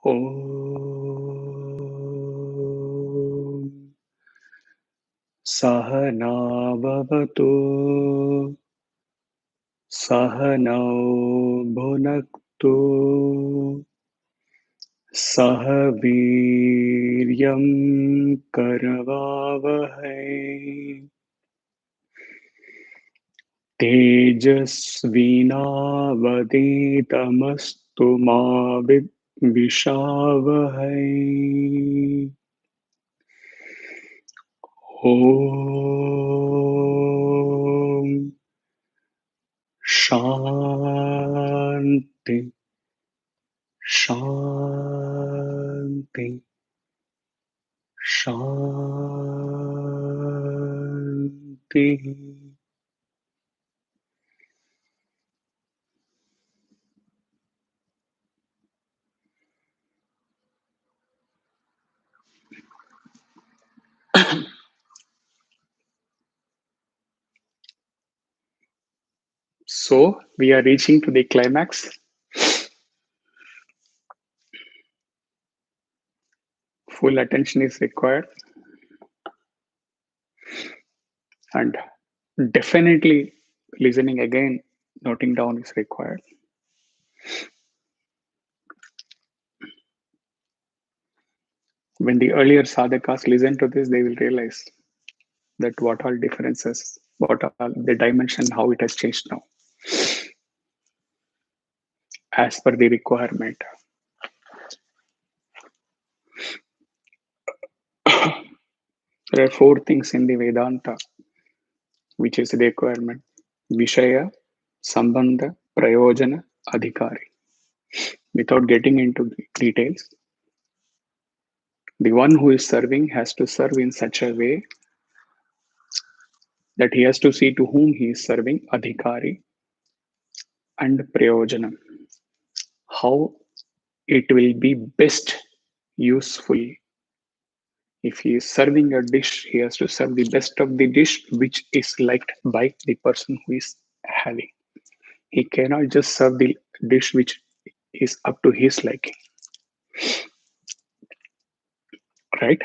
ॐ सहनाववतु सहनौ भुनक्तु सह वीर्यं करवावहै तेजस्विनावधीतमस्तु मा विद्विषावहै ॐ शान्ति शान्ति शान्तिः So we are reaching to the climax. Full attention is required, and definitely listening again, noting down is required. When the earlier sadhakas listen to this, they will realize that what all differences, what are the dimension, how it has changed now, as per the requirement. There are four things in the Vedanta, which is the requirement: Vishaya, Sambandha, Prayojana, Adhikari. Without getting into the details, the one who is serving has to serve in such a way that he has to see to whom he is serving, Adhikari, and Prayojana. How it will be best useful. If he is serving a dish, he has to serve the best of the dish which is liked by the person who is having. He cannot just serve the dish which is up to his liking. Right?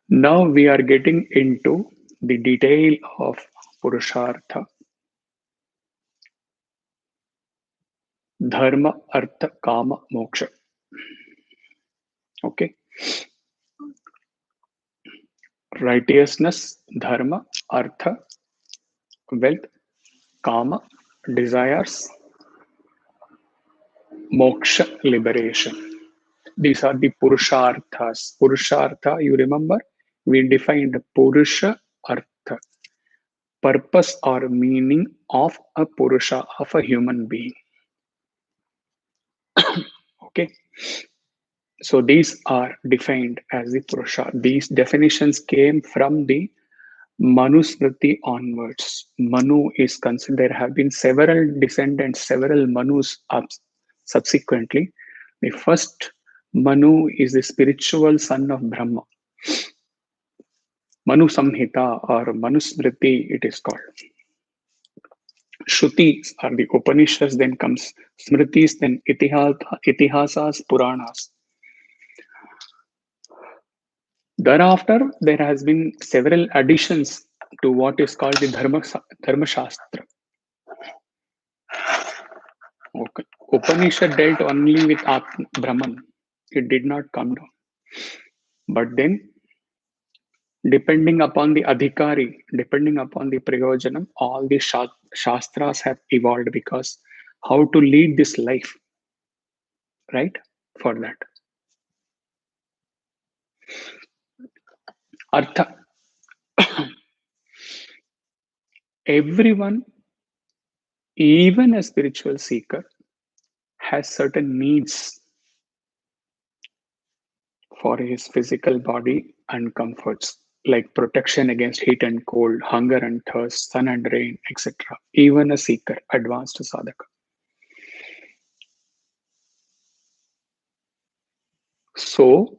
Now we are getting into the detail of Purushartha, Dharma, Artha, Kama, Moksha. Okay? Righteousness, Dharma, Artha, wealth, Kama, desires, Moksha, liberation. These are the Purusharthas. Purushartha, you remember? We defined Purusha Artha, purpose or meaning of a Purusha, of a human being. Okay? So these are defined as the Purusha. These definitions came from the Manusmriti onwards. Manu is considered, there have been several descendants, several Manus up subsequently. The first Manu is the spiritual son of Brahma. Manu Samhita or Manusmriti, it is called. Shrutis are the Upanishads, then comes Smritis, then Itihasas, Puranas. Thereafter, there has been several additions to what is called the Dharma Shastra. Okay. Upanishad dealt only with Brahman. It did not come down. But then, depending upon the adhikari, depending upon the prayojanam, all the shastras have evolved, because how to lead this life, right? For that. Artha. Everyone, even a spiritual seeker, has certain needs for his physical body and comforts, like protection against heat and cold, hunger and thirst, sun and rain, etc. Even a seeker, advanced sadhaka. So,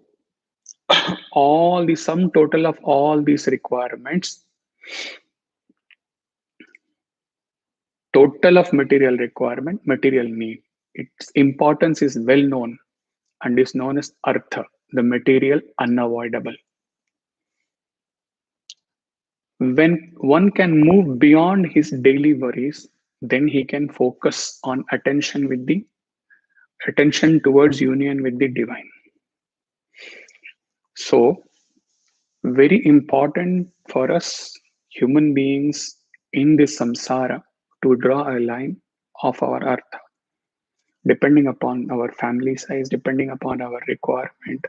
all the sum total of all these requirements total of material requirement, material need. Its importance is well known and is known as artha, the material unavoidable. When one can move beyond his daily worries, then he can focus on attention towards union with the divine. So, very important for us human beings in this samsara to draw a line of our artha, depending upon our family size, depending upon our requirement.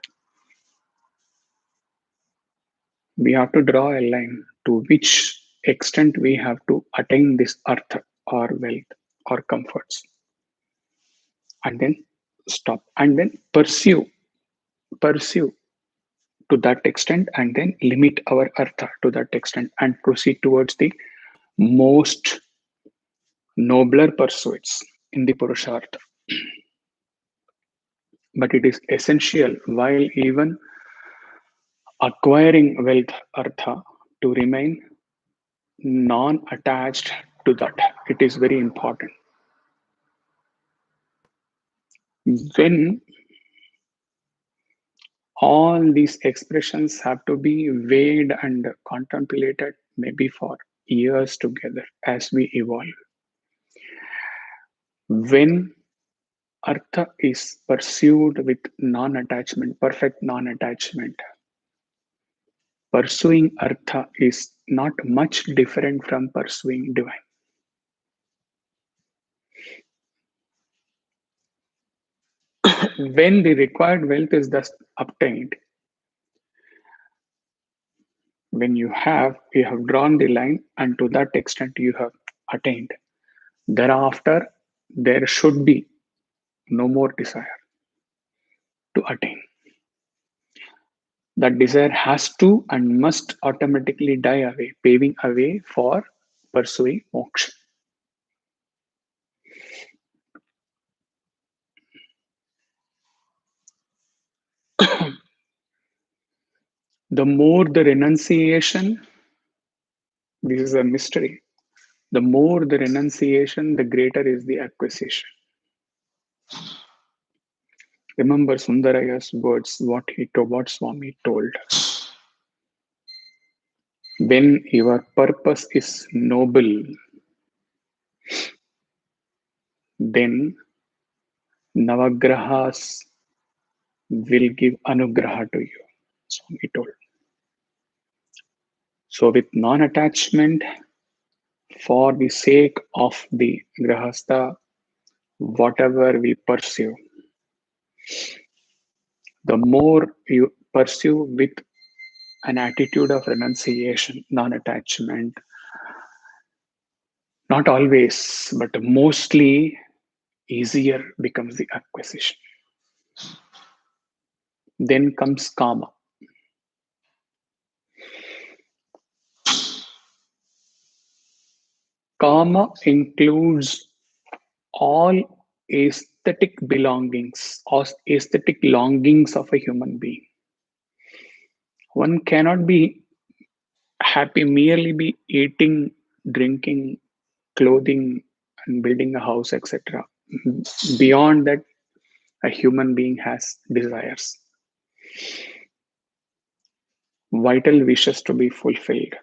We have to draw a line to which extent we have to attain this artha or wealth or comforts, and then stop, and then pursue to that extent, and then limit our artha to that extent and proceed towards the most nobler pursuits in the purushartha. But it is essential while even acquiring wealth artha to remain non-attached to that. It is very important. When all these expressions have to be weighed and contemplated, maybe for years together as we evolve. When artha is pursued with non-attachment, perfect non-attachment, pursuing artha is not much different from pursuing divine. When the required wealth is thus obtained, when you have drawn the line, and to that extent you have attained, thereafter there should be no more desire to attain. That desire has to and must automatically die away, paving a way for pursuing moksha. The more the renunciation, this is a mystery. The more the renunciation, the greater is the acquisition. Remember Sundaraya's words, what Swami told. When your purpose is noble, then Navagrahas will give anugraha to you, Swami told. So, with non attachment, for the sake of the grahastha, whatever we pursue, the more you pursue with an attitude of renunciation, non attachment, not always, but mostly easier becomes the acquisition. Then comes kama. Kama includes all aesthetic belongings or aesthetic longings of a human being. One cannot be happy merely be eating, drinking, clothing, and building a house, etc. Beyond that, a human being has desires, vital wishes to be fulfilled,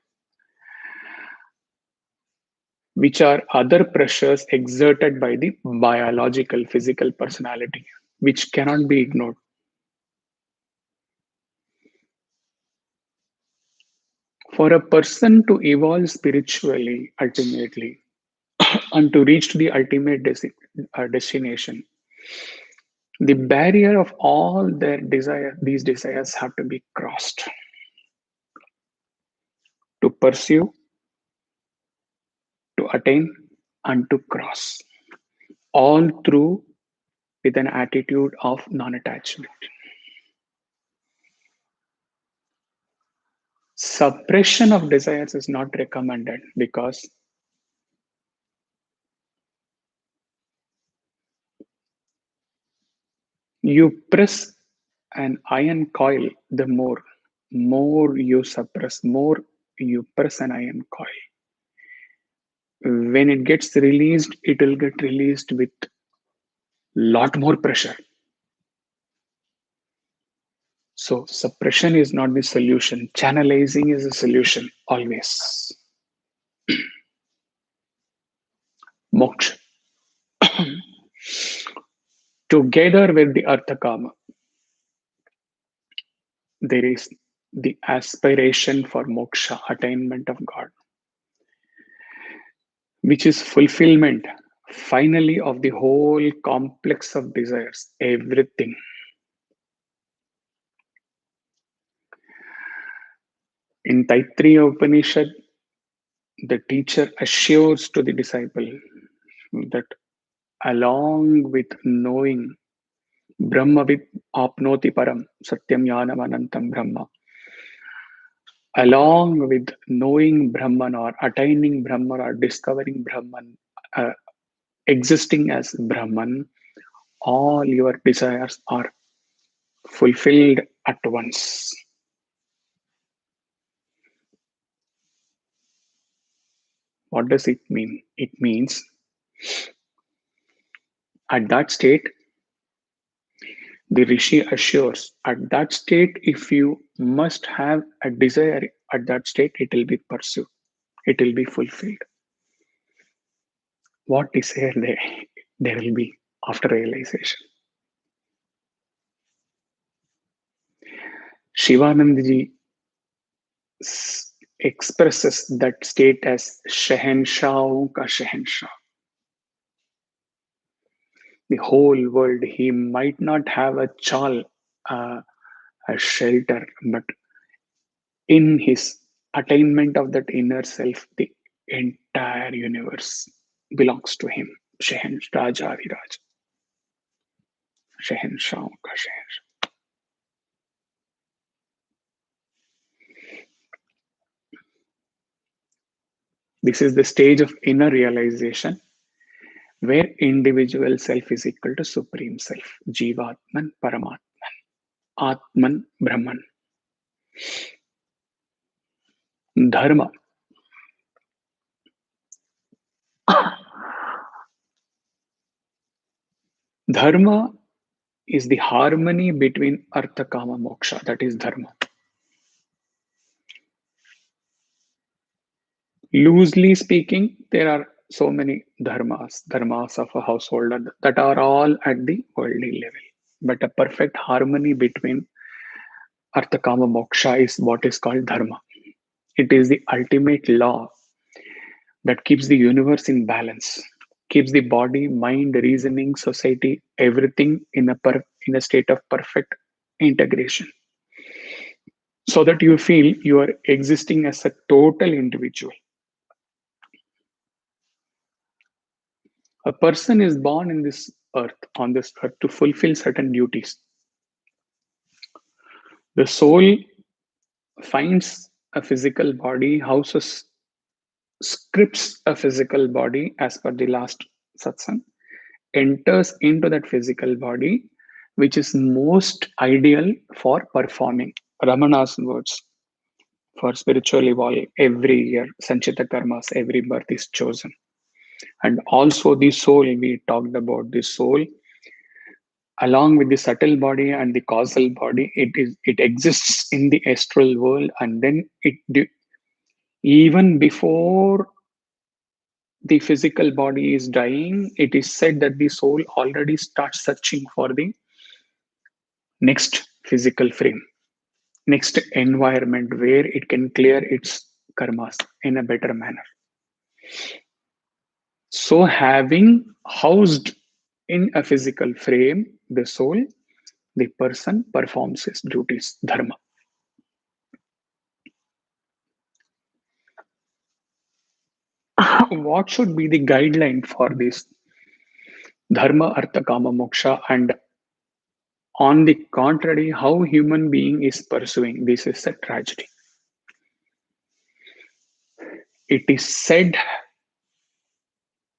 which are other pressures exerted by the biological, physical personality, which cannot be ignored. For a person to evolve spiritually, ultimately, and to reach to the ultimate destination, the barrier of all their desire, these desires have to be crossed. To pursue, to attain, and to cross. All through with an attitude of non-attachment. Suppression of desires is not recommended because you press an iron coil, the more you suppress, more you press an iron coil. When it gets released, it will get released with lot more pressure. So suppression is not the solution. Channelizing is a solution always. Moksha. Together with the Arthakama, there is the aspiration for moksha, attainment of God, which is fulfillment finally of the whole complex of desires, everything. In Taittiriya Upanishad, the teacher assures to the disciple that along with knowing Brahmavid apnoti param satyam yanam anantam brahma, along with knowing Brahman or attaining Brahman or discovering Brahman, uh, existing as Brahman, all your desires are fulfilled at once. What does it mean? It means at that state, the Rishi assures, at that state, if you must have a desire, at that state, it will be pursued, it will be fulfilled. What desire there will be after realization? Shivanandaji expresses that state as Shahenshah ka Shahenshah. The whole world, he might not have a chal, uh, a shelter, but in his attainment of that inner self, the entire universe belongs to him. Shehen Raja Viraj. Shahenshah ka Shahenshah. This is the stage of inner realization where individual self is equal to supreme self. Jivatman Paramatman. Atman Brahman. Dharma. Dharma is the harmony between Artha, Kama, Moksha. That is Dharma. Loosely speaking, there are so many dharmas of a householder that are all at the worldly level. But a perfect harmony between Artha, Kama, Moksha is what is called Dharma. It is the ultimate law that keeps the universe in balance, keeps the body, mind, reasoning, society, everything in a state of perfect integration. So that you feel you are existing as a total individual. A person is born in this earth, on this earth, to fulfill certain duties. The soul finds a physical body, houses, scripts a physical body as per the last satsang, enters into that physical body, which is most ideal for performing. Ramana's words, for spiritual evolve every year, Sanchita Karmas, every birth is chosen. And also the soul, we talked about the soul, along with the subtle body and the causal body, it exists in the astral world, and then even before the physical body is dying, it is said that the soul already starts searching for the next physical frame, next environment where it can clear its karmas in a better manner. So, having housed in a physical frame, the soul, the person performs his duties, dharma. What should be the guideline for this dharma, artha, kama, moksha, and on the contrary, how human being is pursuing? This is a tragedy. It is said,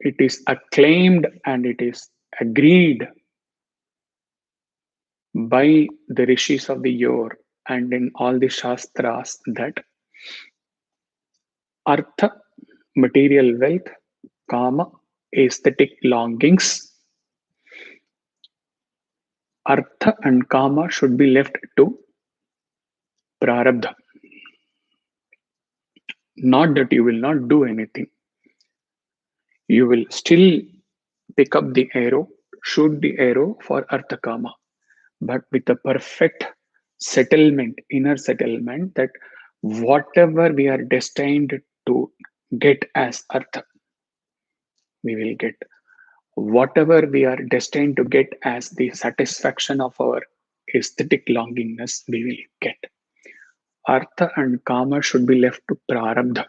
it is acclaimed, and it is agreed by the rishis of the yore and in all the shastras that artha, material wealth, kama, aesthetic longings. Artha and kama should be left to prarabdha. Not that you will not do anything. You will still pick up the arrow, shoot the arrow for artha kama, but with a perfect settlement, inner settlement, that whatever we are destined to get as artha, we will get. Whatever we are destined to get as the satisfaction of our aesthetic longingness, we will get. Artha and kama should be left to prarabdha.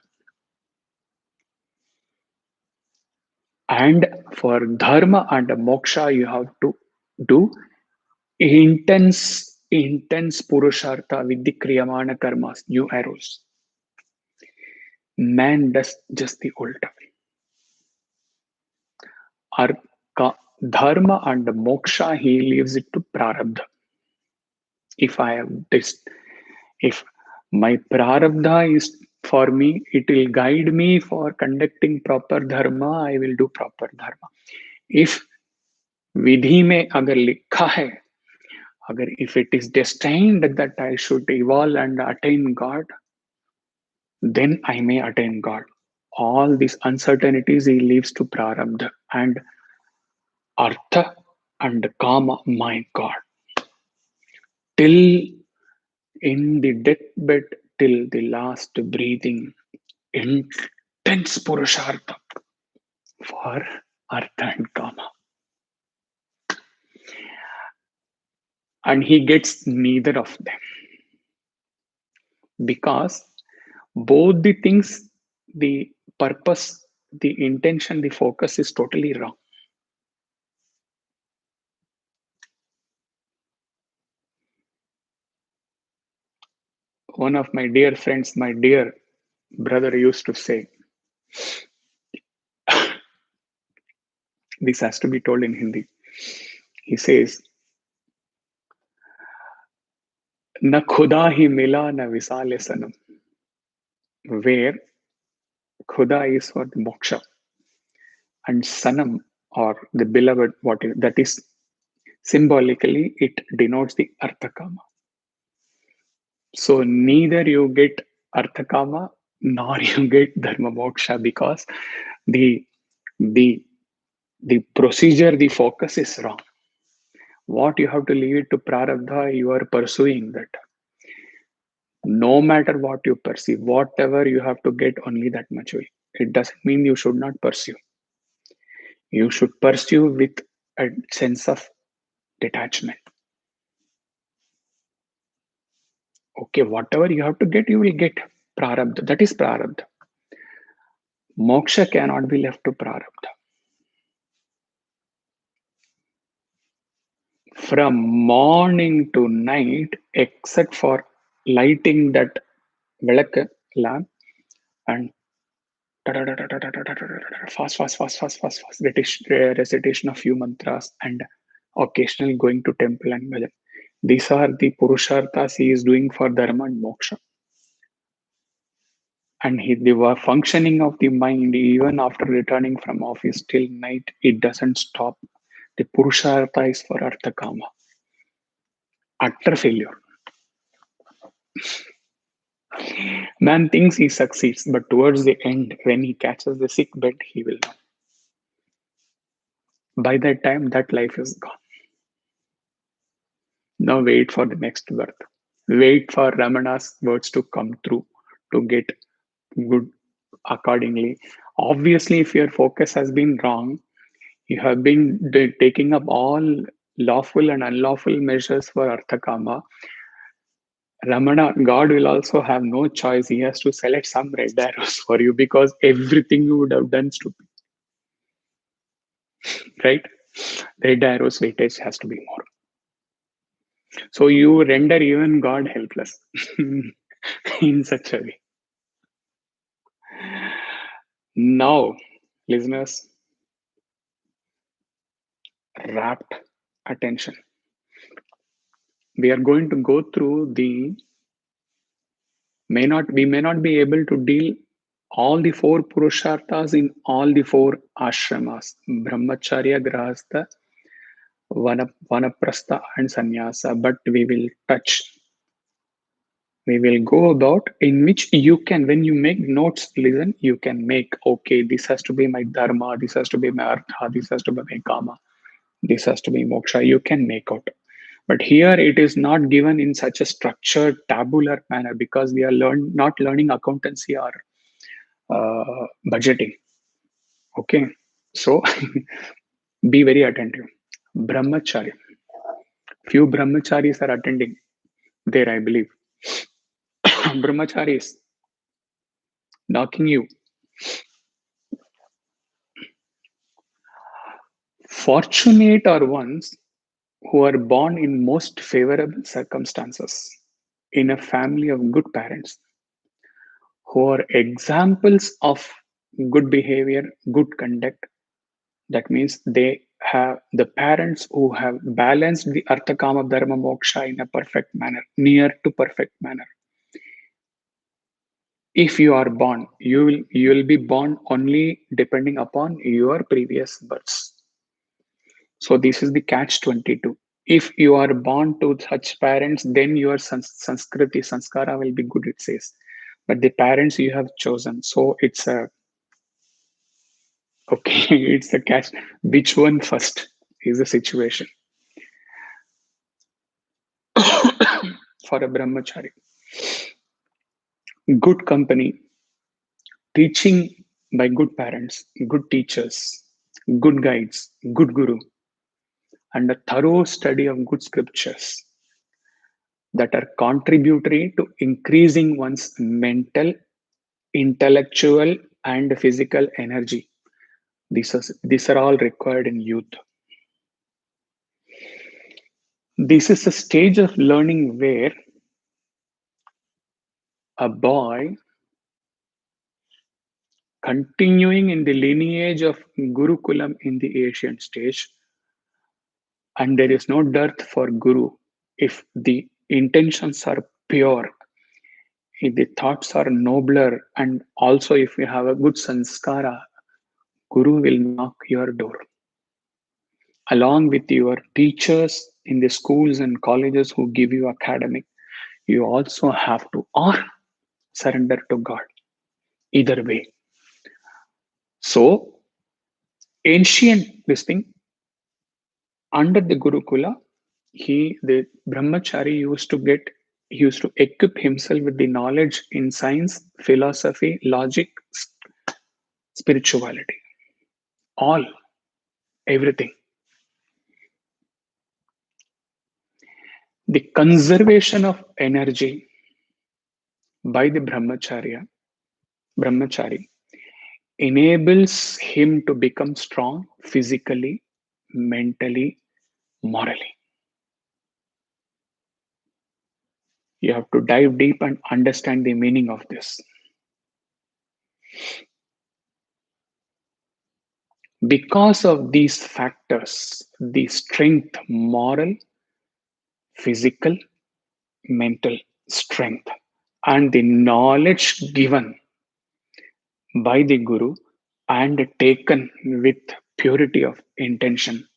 And for dharma and moksha, you have to do intense purushartha with the kriyamana karmas, new arrows. Man does just the ulta. Dharma and moksha, he leaves it to prarabdha. If I have this, if my prarabdha is for me, it will guide me for conducting proper dharma, I will do proper dharma. If विधि में अगर लिखा है, अगर if it is destined that I should evolve and attain God, then I may attain God. All these uncertainties he leaves to prarabdha and artha and kama, my God. Till in the deathbed, till the last breathing, intense purushartha for artha and kama. And he gets neither of them. Because both the things, the purpose, the intention, the focus is totally wrong. One of my dear friends, my dear brother used to say, this has to be told in Hindi. He says, "Na khuda hi mila na visale sanam," where khuda is for the moksha and sanam or the beloved, what is, that is symbolically it denotes the arthakama. So neither you get arthakama nor you get dharma moksha, because the the the procedure, the focus is wrong. What you have to leave it to prarabdha, you are pursuing that. No matter what you perceive, whatever you have to get, only that much will. It doesn't mean you should not pursue. You should pursue with a sense of detachment. Okay, whatever you have to get, you will get. Prarabdha, that is prarabdha. Moksha cannot be left to prarabdha. From morning to night, except for lighting that velak lamp and fast recitation of few mantras and occasional going to temple and bhajan. These are the purusharthas he is doing for dharma and moksha. And the functioning of the mind, even after returning from office till night, it doesn't stop. The purushartha is for artha kama. Utter failure. Man thinks he succeeds, but towards the end, when he catches the sick bed, he will know. By that time, that life is gone. Now wait for the next birth. Wait for Ramana's words to come through to get good accordingly. Obviously, if your focus has been wrong, you have been taking up all lawful and unlawful measures for Arthakama. Ramana, God will also have no choice. He has to select some red arrows for you, because everything you would have done stupid. Right? Red arrows weightage has to be more. So you render even God helpless in such a way. Now, listeners, rapt attention. We are going to go through the we may not be able to deal All the four purusharthas in all the four ashramas: brahmacharya, grahastha, vanaprastha, and sannyasa. But we will go about in which you can, when you make notes, listen, you can make, okay, this has to be my dharma, this has to be my artha, this has to be my kama, this has to be moksha. You can make out. But here it is not given in such a structured, tabular manner, because we are not learning accountancy or budgeting. Okay, so be very attentive. Brahmachari. Few brahmacharis are attending there, I believe. Brahmacharis knocking you. Fortunate are ones who are born in most favorable circumstances, in a family of good parents, who are examples of good behavior, good conduct. That means they have the parents who have balanced the artha, kama, dharma, moksha in a perfect manner, near to perfect manner. If you are born, you will be born only depending upon your previous births. So this is the catch 22. If you are born to such parents, then your sanskriti, sanskara will be good, it says. But the parents you have chosen, so it's a okay. It's a catch. Which one first is the situation for a brahmachari? Good company, teaching by good parents, good teachers, good guides, good guru, and a thorough study of good scriptures that are contributory to increasing one's mental, intellectual, and physical energy. These are all required in youth. This is a stage of learning where a boy, continuing in the lineage of Gurukulam in the ancient stage, and there is no dearth for Guru if the intentions are pure, if the thoughts are nobler, and also if you have a good sanskara, Guru will knock your door. Along with your teachers in the schools and colleges who give you academic, you also have to or surrender to God. Either way. So, ancient this thing, under the Gurukula, the brahmachari used to equip himself with the knowledge in science, philosophy, logic, spirituality, all, everything. The conservation of energy by the brahmachari enables him to become strong physically, mentally, morally. You have to dive deep and understand the meaning of this. Because of these factors, the strength, moral, physical, mental strength, and the knowledge given by the Guru and taken with purity of intention.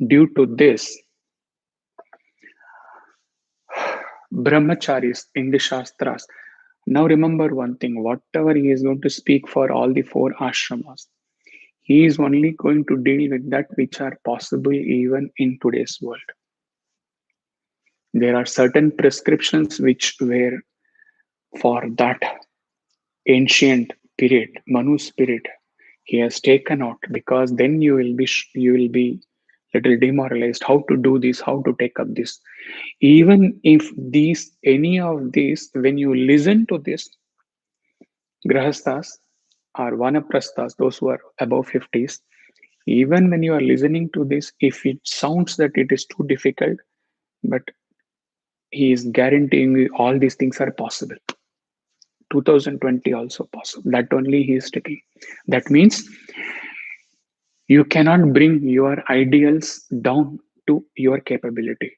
Due to this, brahmacharis in the Shastras. Now remember one thing, whatever he is going to speak for all the four ashramas, he is only going to deal with that which are possible even in today's world. There are certain prescriptions which were for that ancient period, Manu's period. He has taken out, because then you will be little demoralized. How to do this? How to take up this? Even if any of these, when you listen to this, grahasthas or vanaprasthas, those who are above 50s, even when you are listening to this, if it sounds that it is too difficult, but he is guaranteeing you all these things are possible. 2020 also possible. That only he is taking. That means you cannot bring your ideals down to your capability.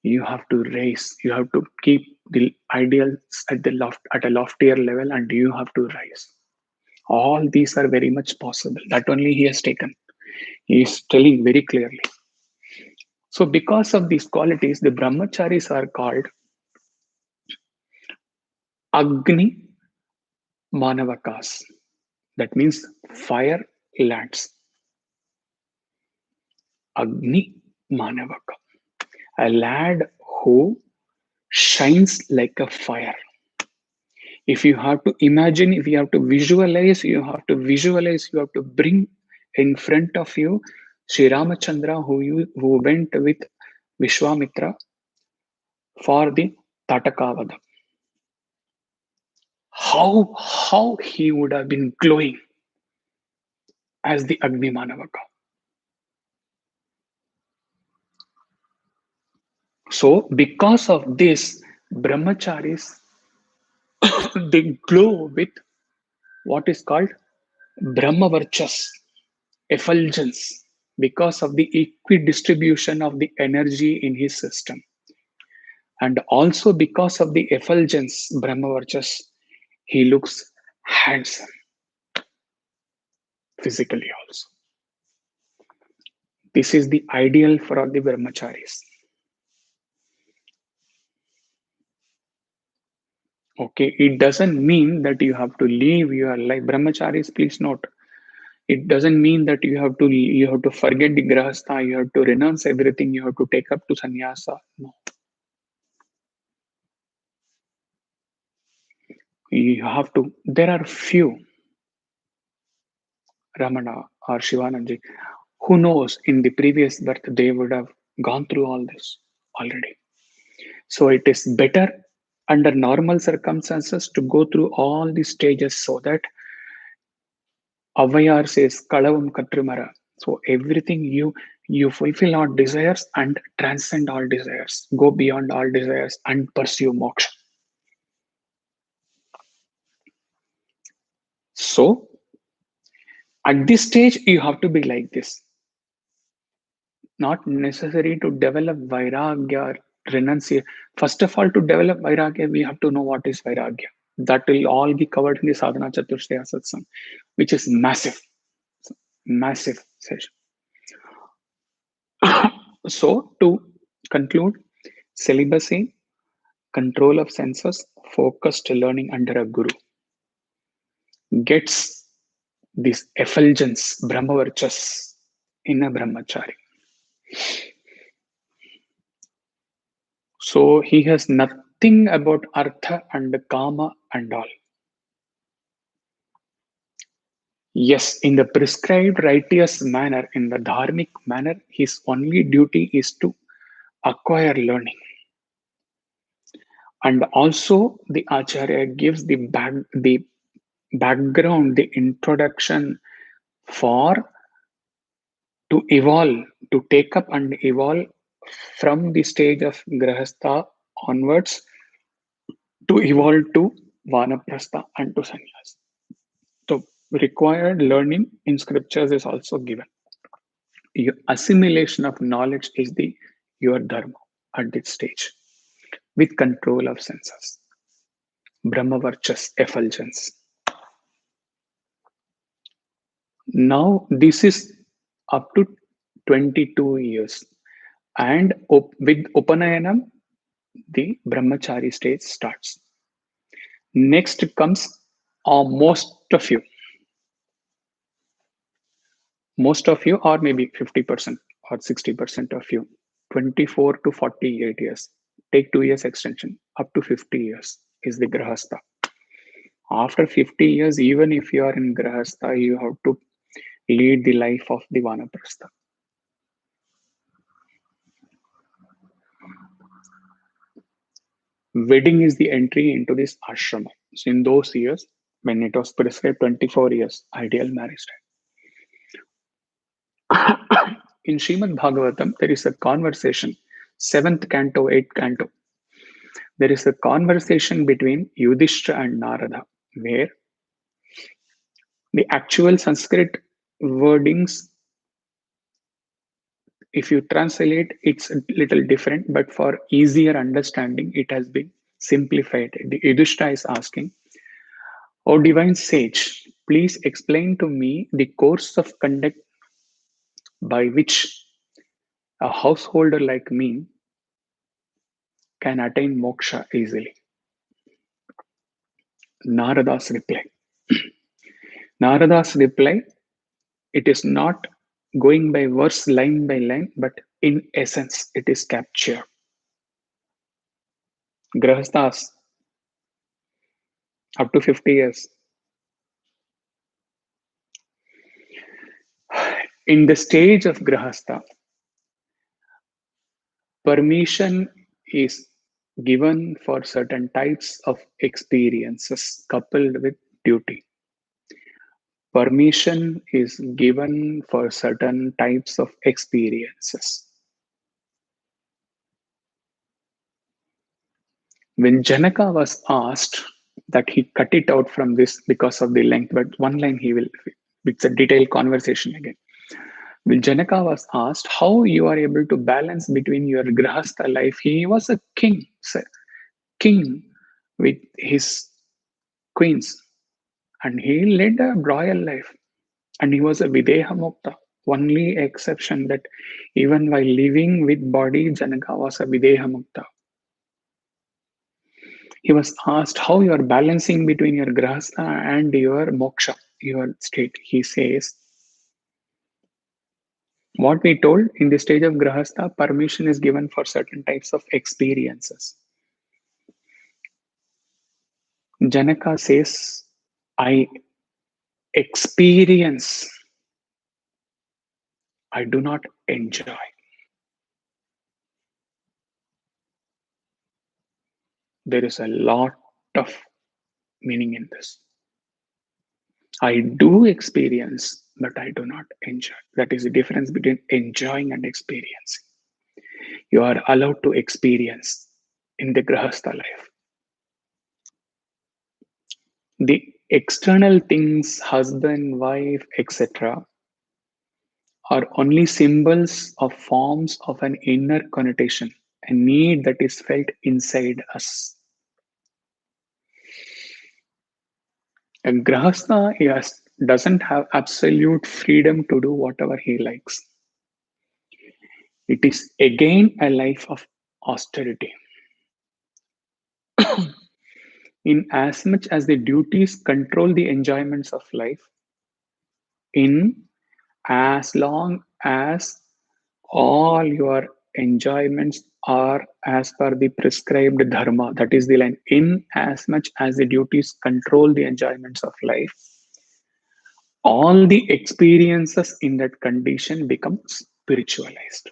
You have to raise, you have to keep the ideals at a loftier level, and you have to rise. All these are very much possible. That only he has taken. He is telling very clearly. So, because of these qualities, the brahmacharis are called Agni Manavakas. That means fire lands. Agni Manavaka. A lad who shines like a fire. If you have to imagine, if you have to visualize, you have to bring in front of you Sri Ramachandra, who went with Vishwamitra for the Tatakavada. How he would have been glowing as the Agni Manavaka. So, because of this, brahmacharis they glow with what is called Brahmavarchas, effulgence, because of the equidistribution of the energy in his system. And also because of the effulgence, Brahmavarchas, he looks handsome physically also. This is the ideal for the brahmacharis. Okay, it doesn't mean that you have to leave your life. Brahmacharis, please note, it doesn't mean that you have to forget the grahastha, you have to renounce everything, you have to take up to sannyasa. No. You have to, there are few, Ramana or Shivananji, who knows in the previous birth they would have gone through all this already. So it is better under normal circumstances to go through all these stages so that Avayar says Kalavam Katrumara. So everything you fulfill all desires and transcend all desires, go beyond all desires and pursue moksha. So at this stage you have to be like this. Not necessary to develop vairagya or renunciation. First of all, to develop vairagya, we have to know what is vairagya. That will all be covered in the Sadhana Chatushtaya Satsang, which is massive, massive session. So, to conclude, celibacy, control of senses, focused learning under a guru gets this effulgence, brahmavarchas in a brahmachari. So he has nothing about artha and kama and all. Yes, in the prescribed righteous manner, in the dharmic manner, his only duty is to acquire learning. And also the Acharya gives the background, the introduction for to evolve, to take up and evolve from the stage of Grahastha onwards to evolve to Vanaprastha and to Sannyas. So required learning in scriptures is also given. Your assimilation of knowledge is the your dharma at this stage with control of senses. Brahmavarchas, effulgence. Now this is up to 22 years. And with Upanayanam, the brahmachari stage starts. Next comes most of you, or maybe 50% or 60% of you, 24 to 48 years. Take 2 years extension, up to 50 years is the grahastha. After 50 years, even if you are in grahastha, you have to lead the life of the vanaprastha. Wedding is the entry into this ashrama. So in those years, when it was prescribed 24 years, ideal marriage time. In Srimad Bhagavatam, there is a conversation, 7th canto, 8th canto. There is a conversation between Yudhishthira and Narada, where the actual Sanskrit wordings, if you translate, it's a little different, but for easier understanding, it has been simplified. The Yudhishthira is asking, "O divine sage, please explain to me the course of conduct by which a householder like me can attain moksha easily." Narada's reply. Narada's reply, it is not going by verse line by line, but in essence, it is captured. Grahasthas up to 50 years. In the stage of Grahastha, permission is given for certain types of experiences coupled with duty. Permission is given for certain types of experiences. When Janaka was asked that he cut it out from this because of the length, but one line he will, it's a detailed conversation again. When Janaka was asked how you are able to balance between your Grahastha life, he was a king, sir, king with his queens, and he led a royal life, and he was a Videha Mukta. Only exception that even while living with body, Janaka was a Videha Mukta. He was asked how you are balancing between your grahastha and your moksha, your state. He says, what we told in the stage of grahastha, permission is given for certain types of experiences. Janaka says, I experience, I do not enjoy. There is a lot of meaning in this. I do experience, but I do not enjoy. That is the difference between enjoying and experiencing. You are allowed to experience in the grahastha life. The external things, husband, wife, etc., are only symbols of forms of an inner connotation, a need that is felt inside us. A grahastha, yes, doesn't have absolute freedom to do whatever he likes. It is again a life of austerity. In as much as the duties control the enjoyments of life, in as long as all your enjoyments are as per the prescribed dharma, that is the line, in as much as the duties control the enjoyments of life, all the experiences in that condition become spiritualized.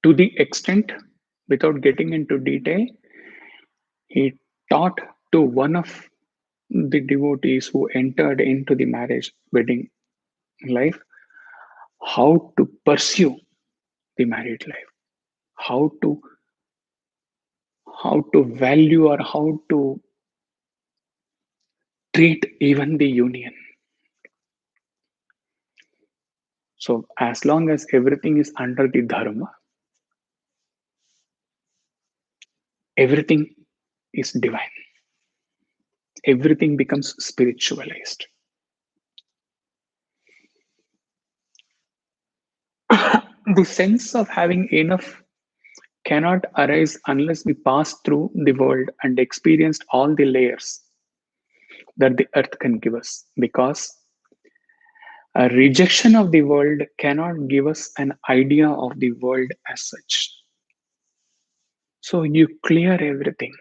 To the extent, without getting into detail, he taught to one of the devotees who entered into the marriage wedding life how to pursue the married life, how to value or how to treat even the union. So as long as everything is under the dharma, everything is divine, everything becomes spiritualized. The sense of having enough cannot arise unless we pass through the world and experienced all the layers that the earth can give us, because a rejection of the world cannot give us an idea of the world as such. So you clear everything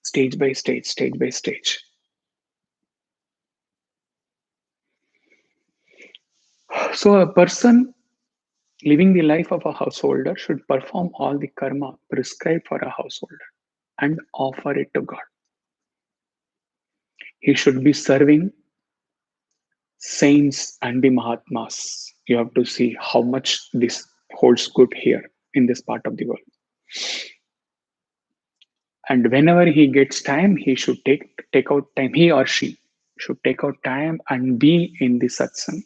stage by stage, stage by stage. So a person living the life of a householder should perform all the karma prescribed for a householder and offer it to God. He should be serving saints and the Mahatmas. You have to see how much this holds good here in this part of the world. And whenever he gets time, he should take out time. He or she should take out time and be in the satsang.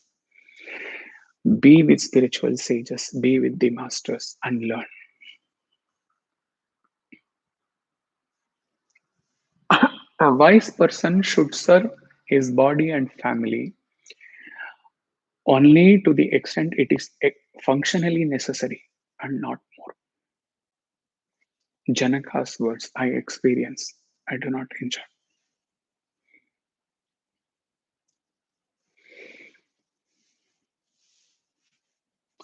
Be with spiritual sages, be with the masters, and learn. A wise person should serve his body and family only to the extent it is functionally necessary and not more. Janaka's words, I experience, I do not enjoy.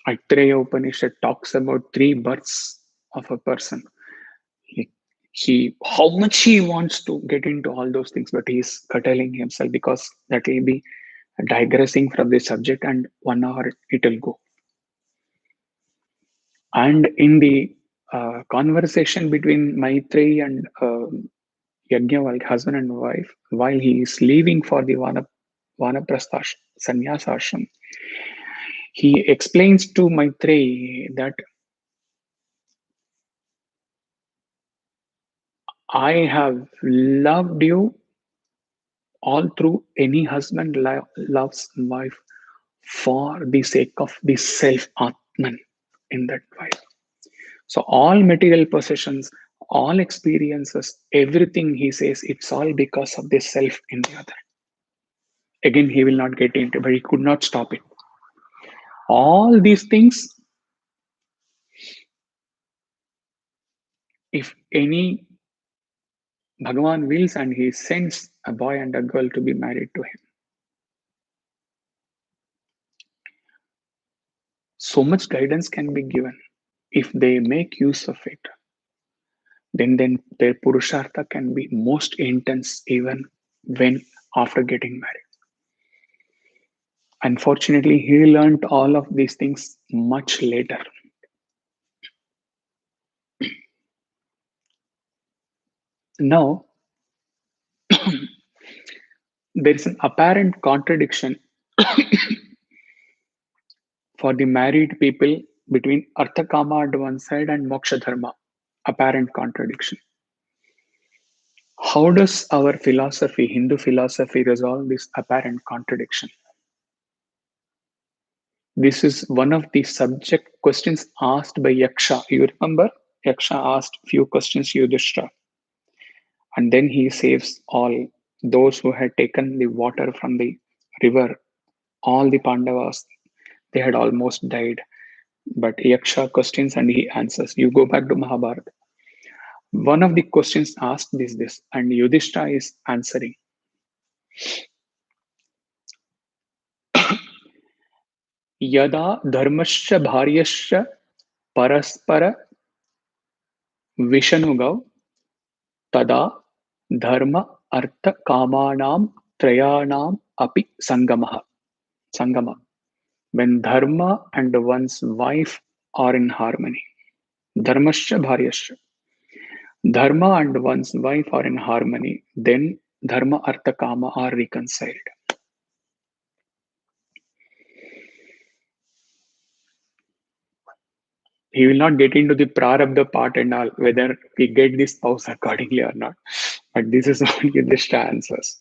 Aitareya Upanishad talks about three births of a person. He, how much he wants to get into all those things, but he's curtailing himself because that will be digressing from the subject and 1 hour it will go. And in the conversation between Maitreyi and Yajnavalkya, husband and wife, while he is leaving for the Vanaprastha sannyasa ashram, he explains to Maitreyi that I have loved you all through. Any husband loves wife for the sake of the self Atman in that wife. So all material possessions, all experiences, everything he says, it's all because of the self in the other. Again, he will not get into, but he could not stop it. All these things, if any Bhagavan wills and he sends a boy and a girl to be married to him, so much guidance can be given. If they make use of it, then their purushartha can be most intense even when after getting married. Unfortunately, he learned all of these things much later. Now, there is an apparent contradiction for the married people between Artha Kama on one side and Moksha Dharma. Apparent contradiction. How does our philosophy, Hindu philosophy, resolve this apparent contradiction? This is one of the subject questions asked by Yaksha. You remember? Yaksha asked few questions to Yudhishthira, and then he saves all those who had taken the water from the river. All the Pandavas, they had almost died. But Yaksha questions and he answers. You go back to Mahabharata. One of the questions asked is this, and Yudhishthira is answering. Yada dharmasya bharyasya paraspara vishanugau tada dharma artha kamanam trayanam api sangama. When dharma and one's wife are in harmony. Dharmasya bharyasya. Dharma and one's wife are in harmony, then dharma, artha, kama are reconciled. He will not get into the prarabdha part and all, whether we get this spouse accordingly or not. But this is what Yudhishthira answers.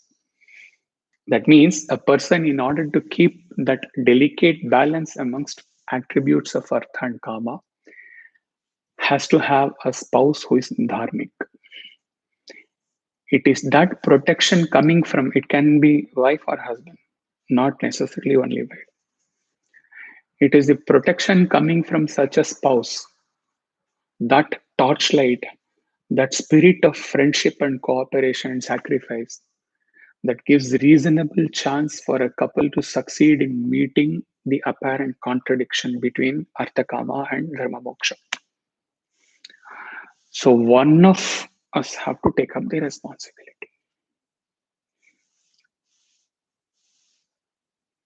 That means a person, in order to keep that delicate balance amongst attributes of artha and kama, has to have a spouse who is dharmic. It is that protection coming from, it can be wife or husband, not necessarily only wife. It is the protection coming from such a spouse, that torchlight, that spirit of friendship and cooperation and sacrifice that gives reasonable chance for a couple to succeed in meeting the apparent contradiction between Arthakama and Dharma Moksha. So one of us have to take up the responsibility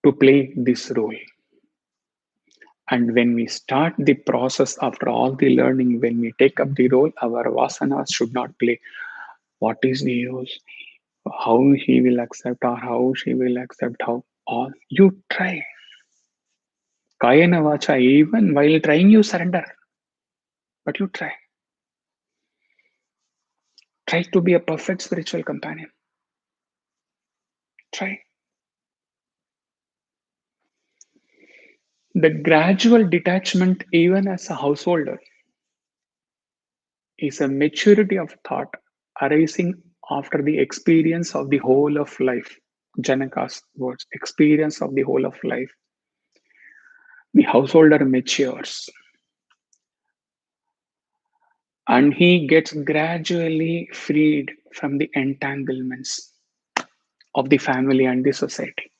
to play this role. And when we start the process after all the learning, when we take up the role, our vasanas should not play. What is the use? How he will accept or how she will accept, how all you try. Kayana vacha, even while trying, you surrender. But you try. Try to be a perfect spiritual companion. Try. The gradual detachment, even as a householder, is a maturity of thought arising after the experience of the whole of life. Janaka's words, experience of the whole of life. The householder matures and he gets gradually freed from the entanglements of the family and the society.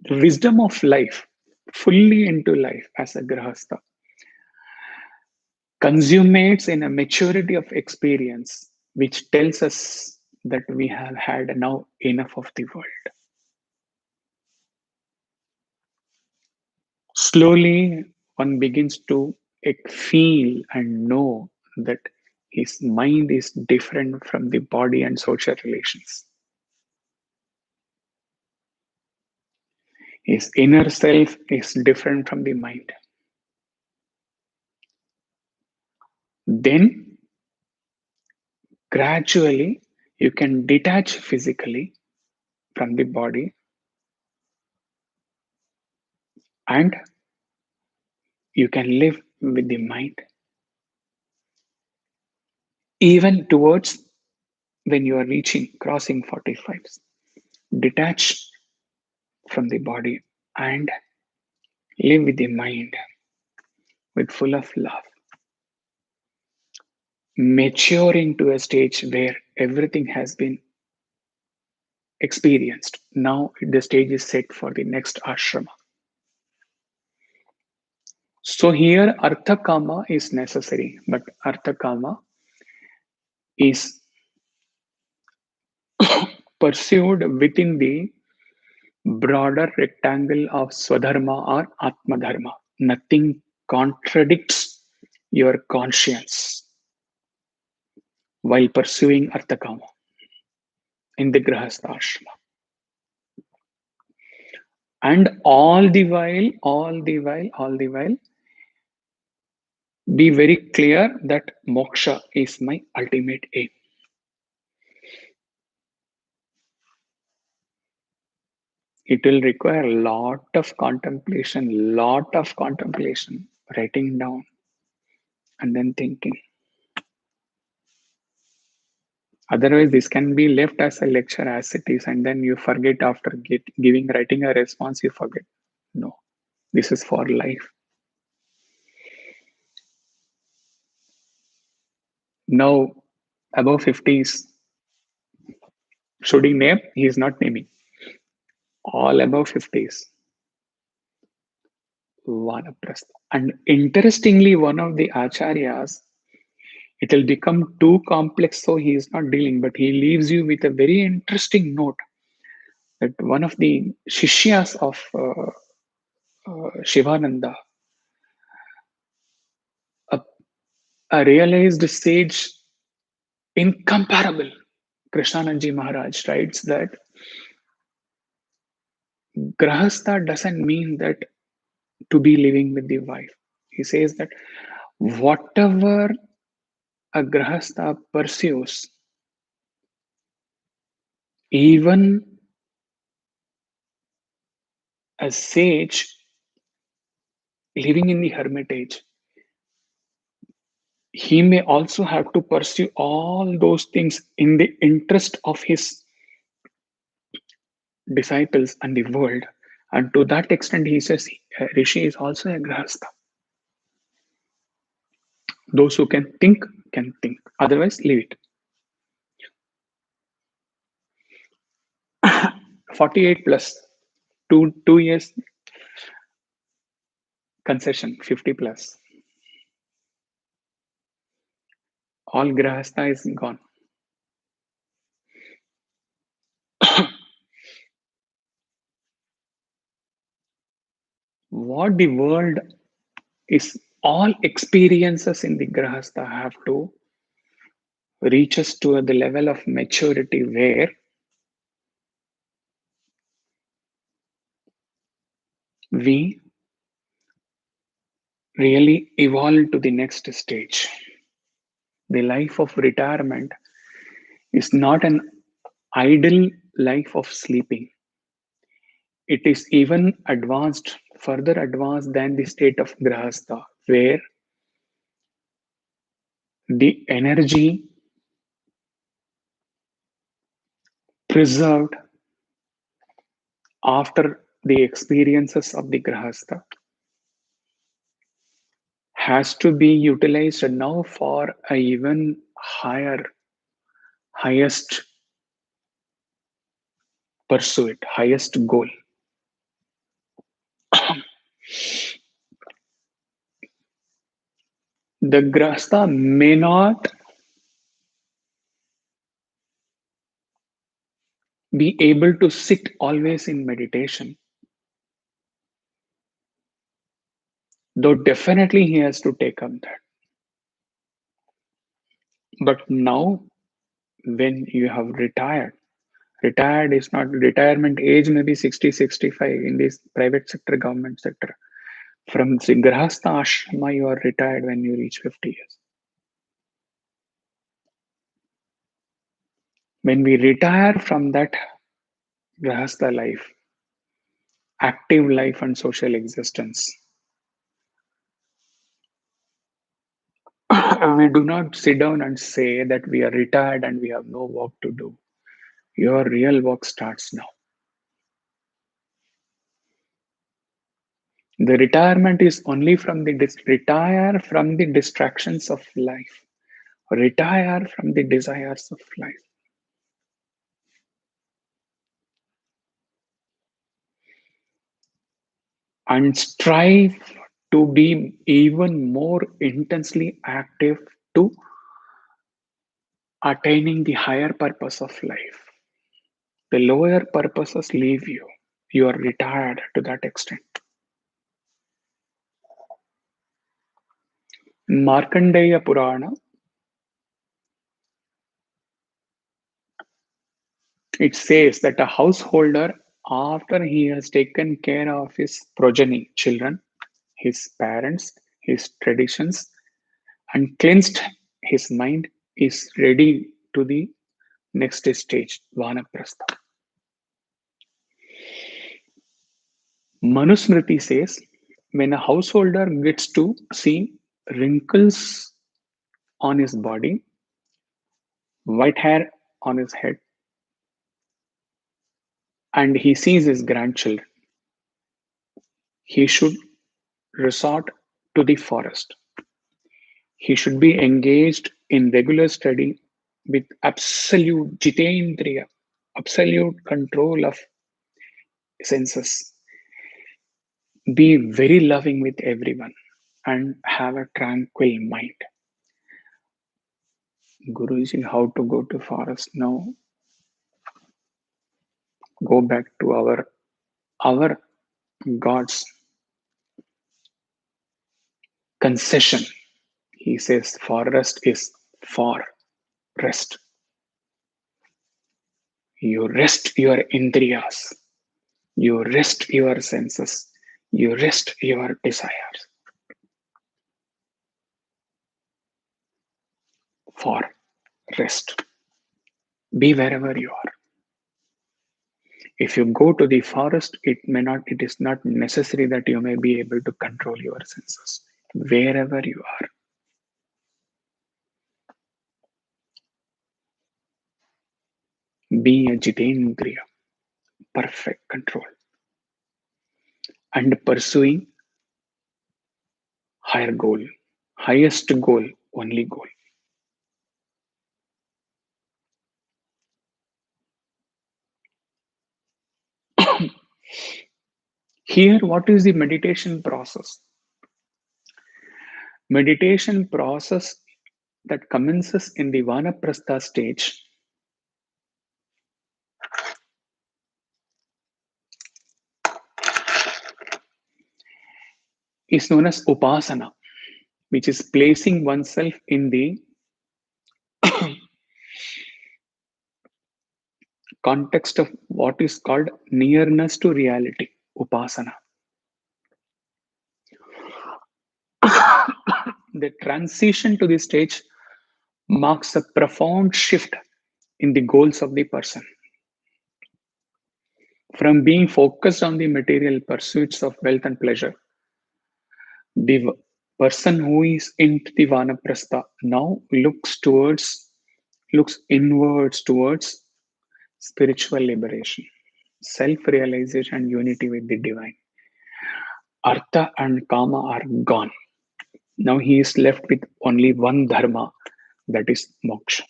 The wisdom of life, fully into life as a grahastha, consummates in a maturity of experience which tells us that we have had now enough of the world. Slowly, one begins to feel and know that his mind is different from the body and social relations. His inner self is different from the mind. Then, gradually, you can detach physically from the body and you can live with the mind. Even towards when you are crossing 45, detach from the body and live with the mind with full of love, maturing to a stage where everything has been experienced. Now the stage is set for the next ashrama. So here artha kama is necessary, but artha kama is pursued within the broader rectangle of swadharma or atma dharma. Nothing contradicts your conscience while pursuing artha kama in the grahastha ashrama. And all the while, be very clear that moksha is my ultimate aim. It will require a lot of contemplation, writing down and then thinking. Otherwise, this can be left as a lecture as it is, and then you forget after writing a response, you forget. No, this is for life. Now, above 50s, should he name? He is not naming. All above 50s. Vanaprastha. And interestingly, one of the acharyas, it will become too complex, so he is not dealing, but he leaves you with a very interesting note that one of the shishyas of Shivananda, a, a realized sage incomparable, Krishnanandji Maharaj writes that Grahastha doesn't mean that to be living with the wife. He says that whatever a Grahastha pursues, even a sage living in the hermitage, he may also have to pursue all those things in the interest of his disciples and the world. And to that extent, he says Rishi is also a grahastha. Those who can think, otherwise leave it. 48 plus 2 years concession, 50 plus, all grahastha is gone. What the world is, all experiences in the grahastha have to reach us to the level of maturity where we really evolve to the next stage. The life of retirement is not an idle life of sleeping. It is even advanced, further advanced than the state of Grahastha, where the energy preserved after the experiences of the Grahastha has to be utilized now for a even higher, highest pursuit, highest goal. The Grahastha may not be able to sit always in meditation, though definitely he has to take up that. But now, when you have retired is not retirement age, maybe 60, 65 in this private sector, government sector. From the Grahastha Ashrama, you are retired when you reach 50 years. When we retire from that Grahastha life, active life and social existence, we do not sit down and say that we are retired and we have no work to do. Your real work starts now. The retirement is only from the retire from the distractions of life, retire from the desires of life. And strive to be even more intensely active to attaining the higher purpose of life. The lower purposes leave you. You are retired to that extent. Markandeya Purana, it says that a householder, after he has taken care of his progeny, children, his parents, his traditions, and cleansed his mind, is ready to the next stage, Vanaprastha. Manusmriti says, when a householder gets to see wrinkles on his body, white hair on his head, and he sees his grandchildren, he should resort to the forest. He should be engaged in regular study with absolute jitendriya, absolute control of senses. Be very loving with everyone and have a tranquil mind. Guruji, how to go to forest now? Go back to our God's concession. He says forest is for rest. You rest your indriyas, you rest your senses, you rest your desires for rest. Be wherever you are. If you go to the forest, it is not necessary that you may be able to control your senses. Wherever you are, be a jitendriya, perfect control, and pursuing higher goal, highest goal, only goal. Here, what is the meditation process? Meditation process that commences in the Vanaprastha stage is known as upasana, which is placing oneself in the context of what is called nearness to reality, upasana. The transition to this stage marks a profound shift in the goals of the person. From being focused on the material pursuits of wealth and pleasure, the person who is into the vanaprastha now looks inwards towards spiritual liberation, self-realization, and unity with the divine. Artha and Kama are gone. Now he is left with only one dharma, that is moksha.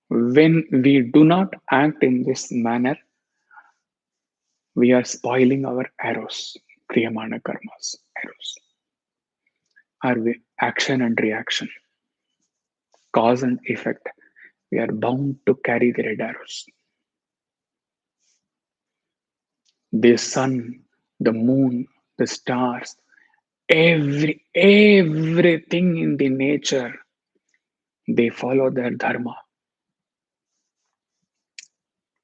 When we do not act in this manner, we are spoiling our arrows, kriyamana karmas, arrows. Are we action and reaction, cause and effect? We are bound to carry the red arrows. The sun, the moon, the stars, everything in the nature, they follow their dharma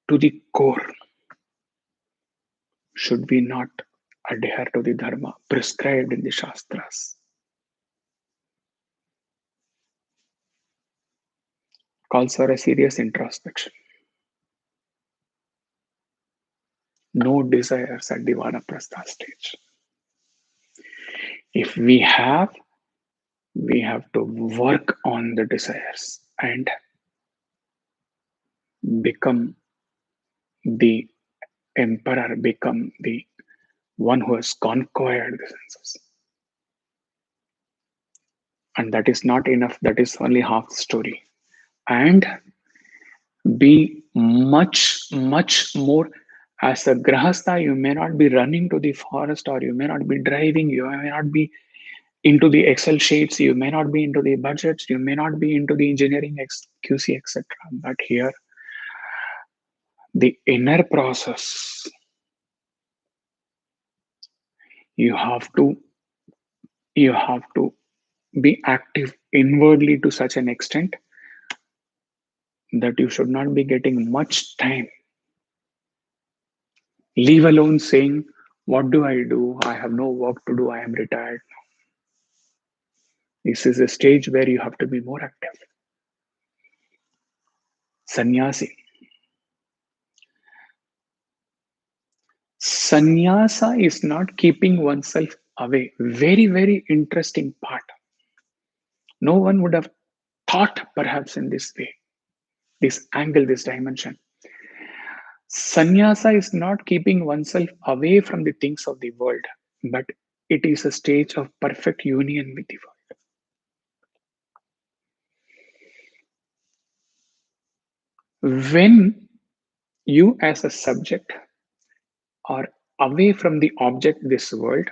to the core. Should we not adhere to the dharma prescribed in the shastras? Calls for a serious introspection. No desires at the vanaprastha stage. If we have to work on the desires and become the emperor, become the one who has conquered the senses. And that is not enough, that is only half the story. And be much more. As a grahastha, you may not be running to the forest, or you may not be driving, you may not be into the Excel sheets, you may not be into the budgets, you may not be into the engineering, QC, etc. But here, the inner process, you have to you have to be active inwardly to such an extent that you should not be getting much time, leave alone saying, what do I do? I have no work to do, I am retired. This is a stage where you have to be more active. Sannyasi. Sannyasa is not keeping oneself away. Very interesting part. No one would have thought perhaps in this way, this angle, this dimension. Sannyasa is not keeping oneself away from the things of the world, but it is a stage of perfect union with the world. When you as a subject are away from the object, this world,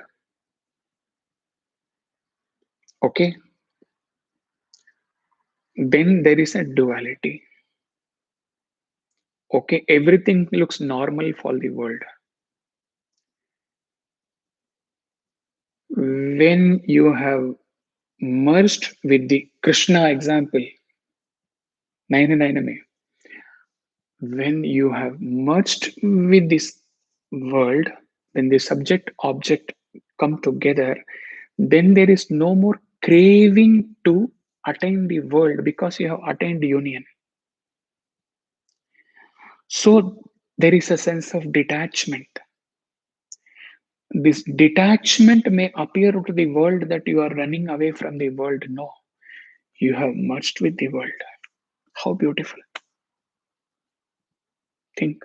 okay, then there is a duality. Okay, everything looks normal for the world. When you have merged with the Krishna example, Nayaname, when you have merged with this world, when the subject object come together, then there is no more craving to attain the world because you have attained union. So there is a sense of detachment. This detachment may appear to the world that you are running away from the world. No, you have merged with the world. How beautiful. Think.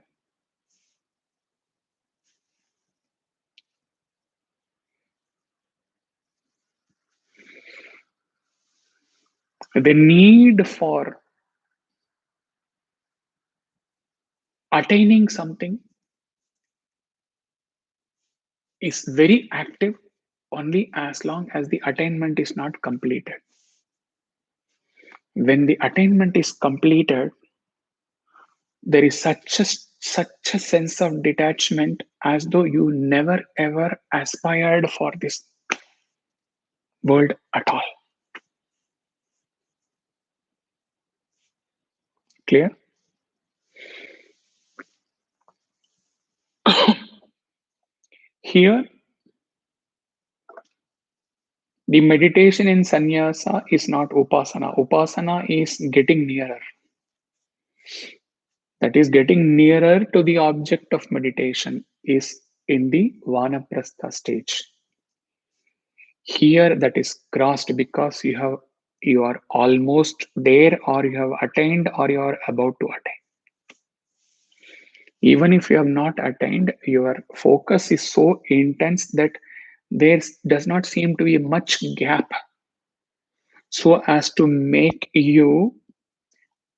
The need for attaining something is very active only as long as the attainment is not completed. When the attainment is completed, there is such a sense of detachment as though you never ever aspired for this world at all. Clear? Here, The meditation in sannyasa is not upasana. Upasana is getting nearer. That is getting nearer to the object of meditation is in the vanaprastha stage. Here that is crossed because you are almost there, or you have attained, or you are about to attain. Even if you have not attained, your focus is so intense that there does not seem to be much gap so as to make you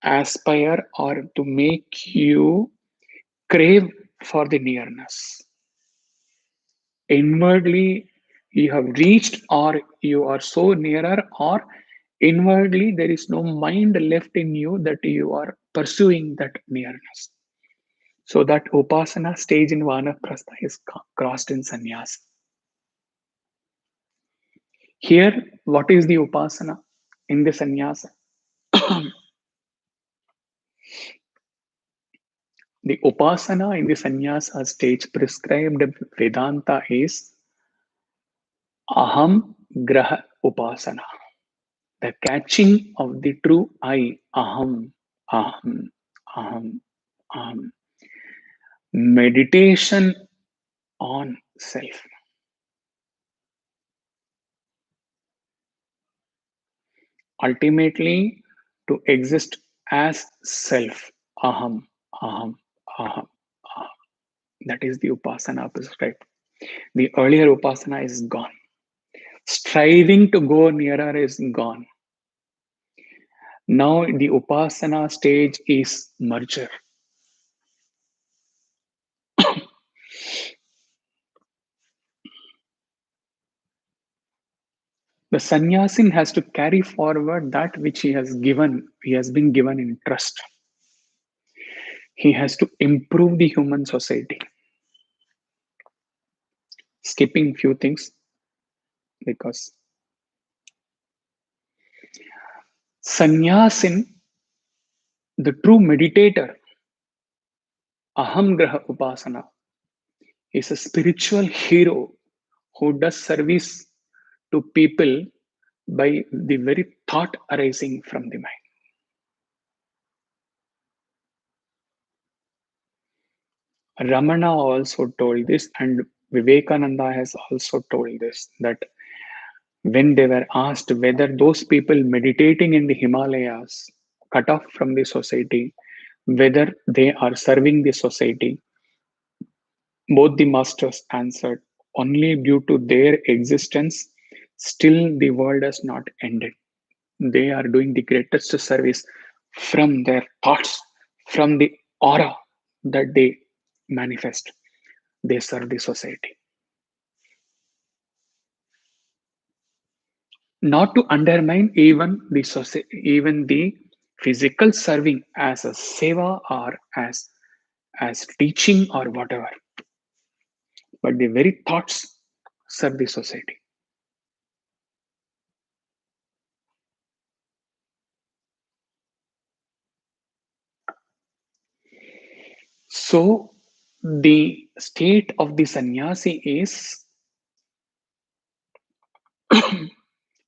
aspire or to make you crave for the nearness. Inwardly, you have reached, or you are so nearer, or inwardly, there is no mind left in you that you are pursuing that nearness. So, that upasana stage in vanaprastha is crossed in sannyasa. Here, what is the upasana in the sannyasa? The upasana in the sannyasa stage prescribed Vedanta is aham graha upasana, the catching of the true I, aham, aham, aham, aham. Meditation on self. Ultimately, to exist as self, aham, aham, aham, aham. That is the upasana prescribed. The earlier upasana is gone. Striving to go nearer is gone. Now the upasana stage is merger. The sannyasin has to carry forward that which he has been given in trust. He has to improve the human society. Skipping few things because sannyasin, the true meditator, aham graha upasana, is a spiritual hero who does service to people by the very thought arising from the mind. Ramana also told this, and Vivekananda has also told this, that when they were asked whether those people meditating in the Himalayas, cut off from the society, whether they are serving the society, both the masters answered, only due to their existence, still the world has not ended. They are doing the greatest service from their thoughts, from the aura that they manifest. They serve the society. Not to undermine even the society, even the physical serving as a seva or as teaching or whatever, but the very thoughts serve the society. So the state of the sannyasi is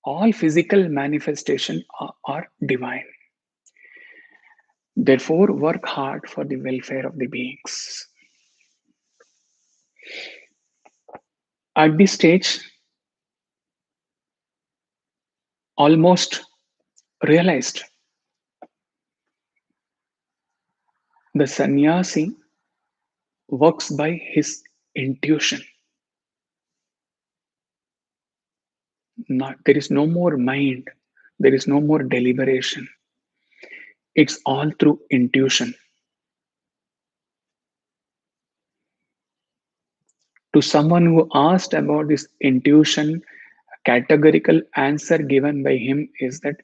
all physical manifestation are divine. Therefore, work hard for the welfare of the beings. At this stage, almost realized, the sannyasi works by his intuition. There is no more mind, there is no more deliberation. It's all through intuition. To someone who asked about this intuition, a categorical answer given by him is that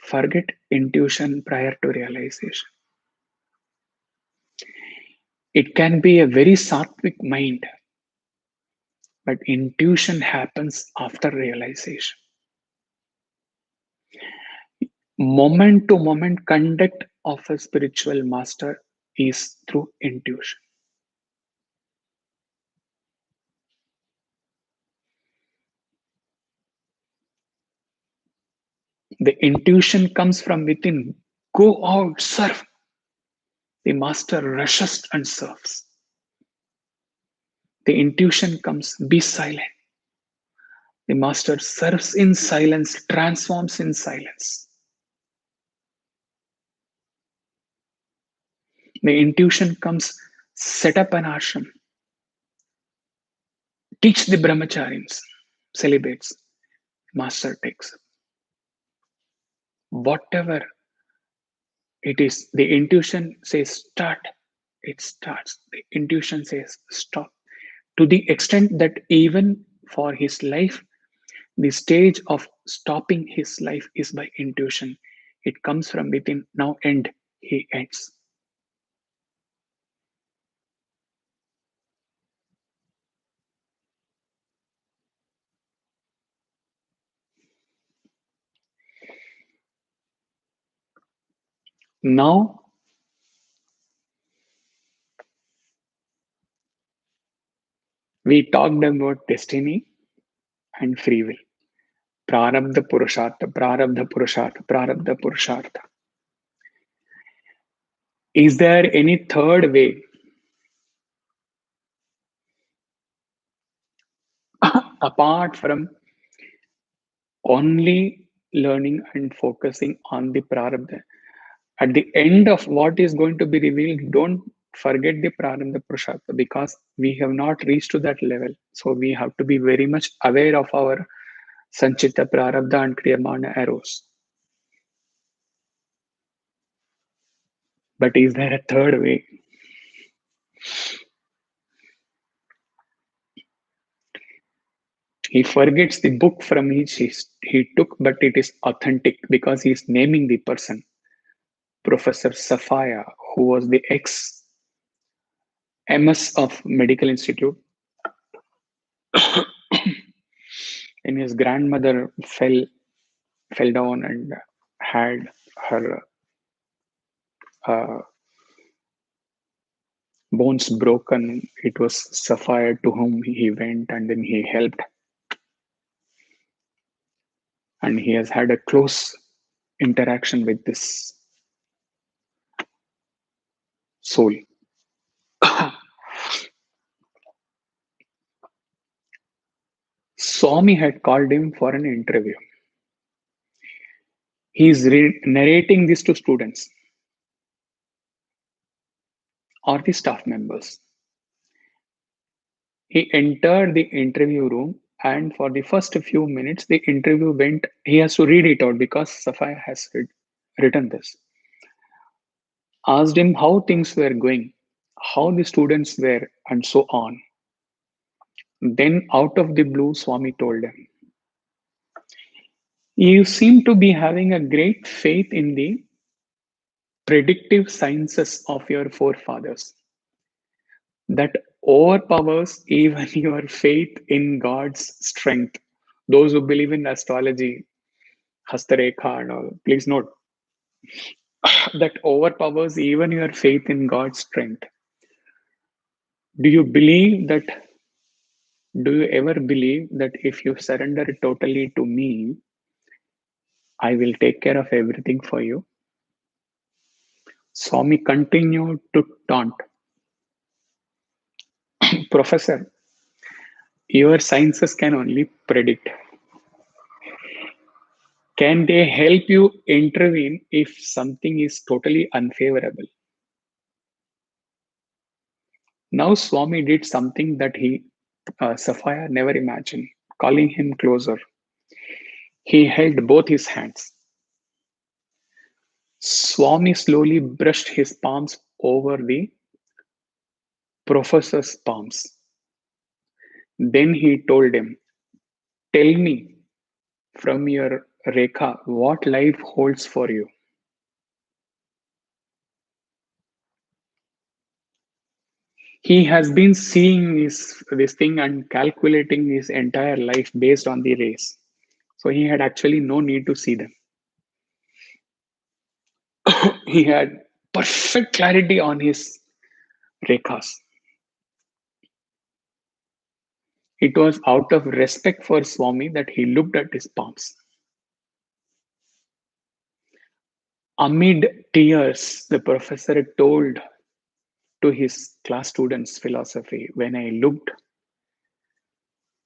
forget intuition prior to realization. It can be a very sattvic mind, but intuition happens after realization. Moment to moment conduct of a spiritual master is through intuition. The intuition comes from within. Go out, serve. The master rushes and serves. The intuition comes, be silent. The master serves in silence, transforms in silence. The intuition comes, set up an ashram, teach the brahmacharis, celibates. Master takes whatever it is. The intuition says start, it starts. The intuition says stop. To the extent that even for his life, the stage of stopping his life is by intuition. It comes from within. Now end. He ends. Now we talked about destiny and free will. Prarabdha Purushartha, Prarabdha Purushartha, Prarabdha Purushartha. Is there any third way apart from only learning and focusing on the Prarabdha? At the end of what is going to be revealed, don't forget the Prarabdha Purushartha because we have not reached to that level. So we have to be very much aware of our Sanchita Prarabdha and Kriyamana arrows. But is there a third way? He forgets the book from which he took, but it is authentic because he is naming the person. Professor Safaya, who was the ex MS of Medical Institute, and his grandmother fell down and had her uh, bones broken. It was Safaya to whom he went and then he helped, and he has had a close interaction with this soul. Swami had called him for an interview. He is narrating this to students or the staff members. He entered the interview room, and for the first few minutes, the interview went. He has to read it out because Safaya has written this. Asked him how things were going, how the students were, and so on. Then, out of the blue, Swami told him, you seem to be having a great faith in the predictive sciences of your forefathers that overpowers even your faith in God's strength. Those who believe in astrology, Hastarekha and all, please note that overpowers even your faith in God's strength. Do you believe that? Do you ever believe that if you surrender totally to me, I will take care of everything for you? Swami continued to taunt, Professor, your sciences can only predict. Can they help you intervene if something is totally unfavorable? Now Swami did something that Sapphire never imagined, calling him closer. He held both his hands. Swami slowly brushed his palms over the professor's palms. Then he told him, tell me from your Rekha what life holds for you. He has been seeing this thing and calculating his entire life based on the race. So he had actually no need to see them. He had perfect clarity on his rekhas. It was out of respect for Swami that he looked at his palms. Amid tears, the professor told to his class students philosophy. When I looked,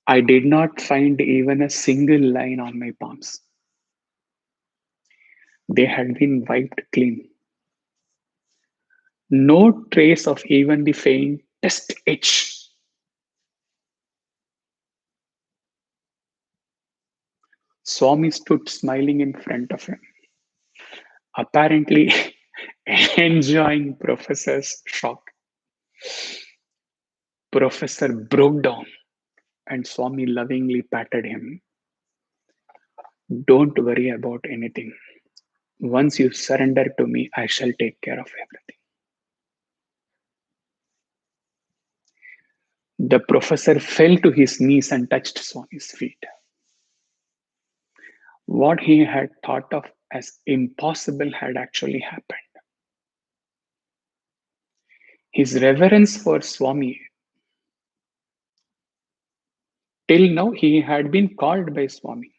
I did not find even a single line on my palms. They had been wiped clean. No trace of even the faintest itch. Swami stood smiling in front of him, apparently enjoying Professor's shock. Professor broke down and Swami lovingly patted him. Don't worry about anything. Once you surrender to me, I shall take care of everything. The professor fell to his knees and touched Swami's feet. What he had thought of as impossible had actually happened. His reverence for Swami, till now, he had been called by Swami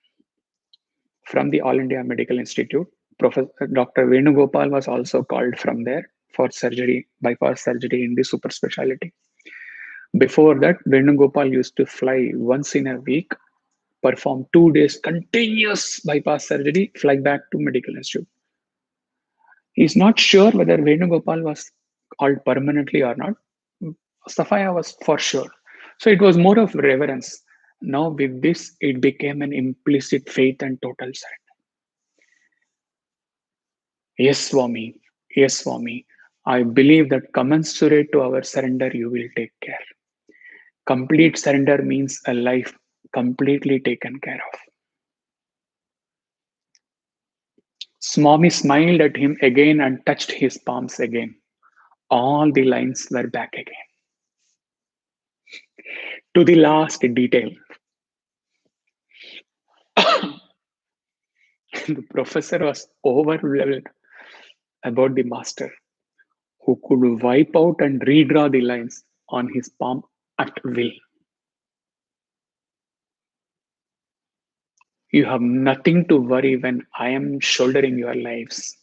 from the All India Medical Institute. Professor Dr. Venugopal was also called from there for surgery, bypass surgery in the super specialty. Before that, Venugopal used to fly once in a week, perform 2 days continuous bypass surgery, fly back to medical institute. He's not sure whether Venugopal was called permanently or not. Safaya was for sure. So it was more of reverence. Now with this, it became an implicit faith and total surrender. Yes, Swami. Yes, Swami. I believe that commensurate to our surrender, you will take care. Complete surrender means a life completely taken care of. Swami smiled at him again and touched his palms again. All the lines were back again. To the last detail, the professor was overwhelmed about the master who could wipe out and redraw the lines on his palm at will. You have nothing to worry when I am shouldering your lives.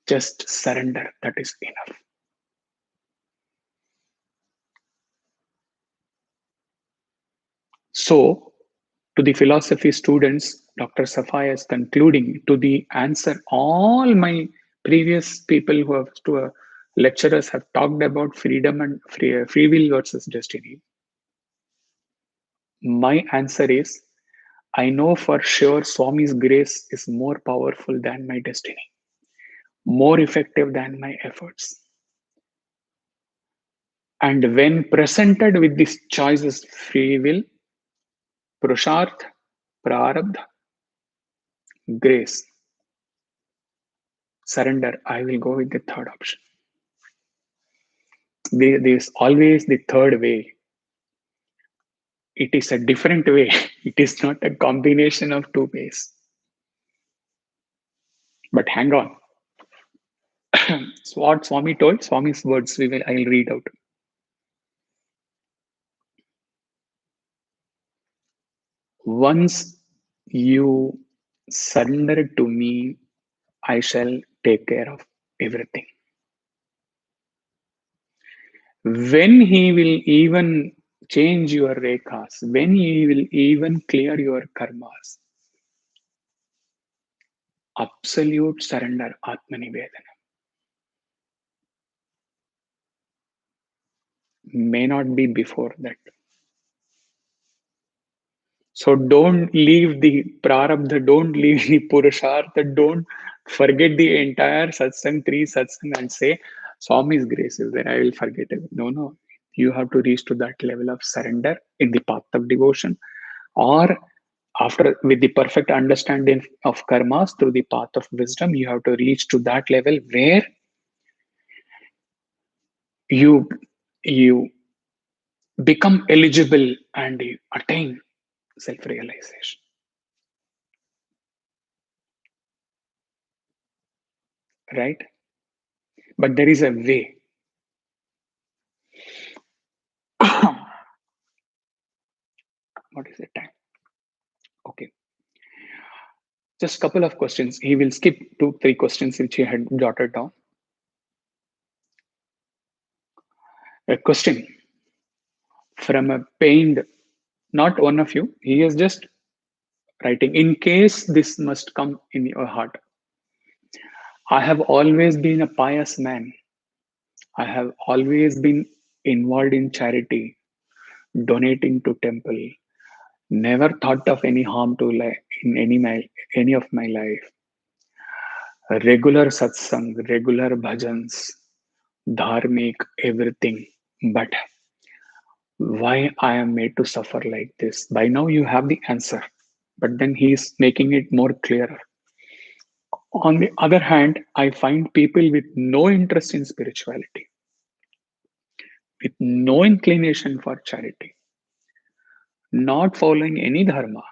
Just surrender, that is enough. So, to the philosophy students, Dr. Safai is concluding to the answer all my previous people who have to lecturers have talked about freedom and free will versus destiny. My answer is I know for sure Swami's grace is more powerful than my destiny, more effective than my efforts. And when presented with these choices, free will, prusharth, prarabdha, grace, surrender, I will go with the third option. There's always the third way. It is a different way. It is not a combination of two ways. But hang on. So what Swami told, Swami's words, I'll read out. Once you surrender to me, I shall take care of everything. When he will even change your rekas, when he will even clear your karmas, absolute surrender, Atmanivedana, may not be before that. So don't leave the prarabdha, don't leave the purushartha, don't forget the entire satsang, three satsang, and say, Swami's grace is there, I will forget it. No, no. You have to reach to that level of surrender in the path of devotion, or after with the perfect understanding of karmas through the path of wisdom, you have to reach to that level where you you become eligible and you attain self-realization. Right? But there is a way. What is the time? Okay. Just couple of questions. He will skip 2, 3 questions which he had jotted down. A question from a pained, not one of you. He is just writing, in case this must come in your heart. I have always been a pious man. I have always been involved in charity, donating to temple. Never thought of any harm to in any of my life. Regular satsang, regular bhajans, dharmic, everything. But why I am made to suffer like this? By now you have the answer. But then he is making it more clearer. On the other hand, I find people with no interest in spirituality, with no inclination for charity, not following any dharma,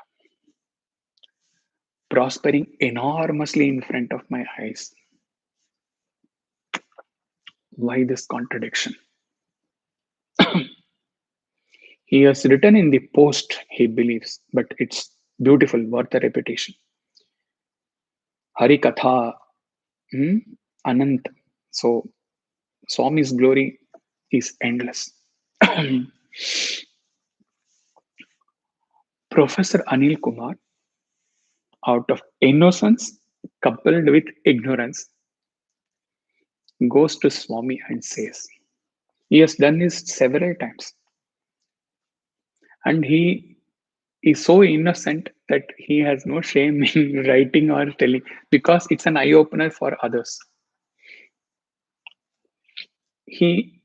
prospering enormously in front of my eyes. Why this contradiction? He has written in the post, he believes, but it's beautiful, worth a repetition. Hari Katha, Anant. So, Swami's glory is endless. Professor Anil Kumar, out of innocence coupled with ignorance, goes to Swami and says, he has done this several times. And he is so innocent that he has no shame in writing or telling, because it's an eye opener for others. He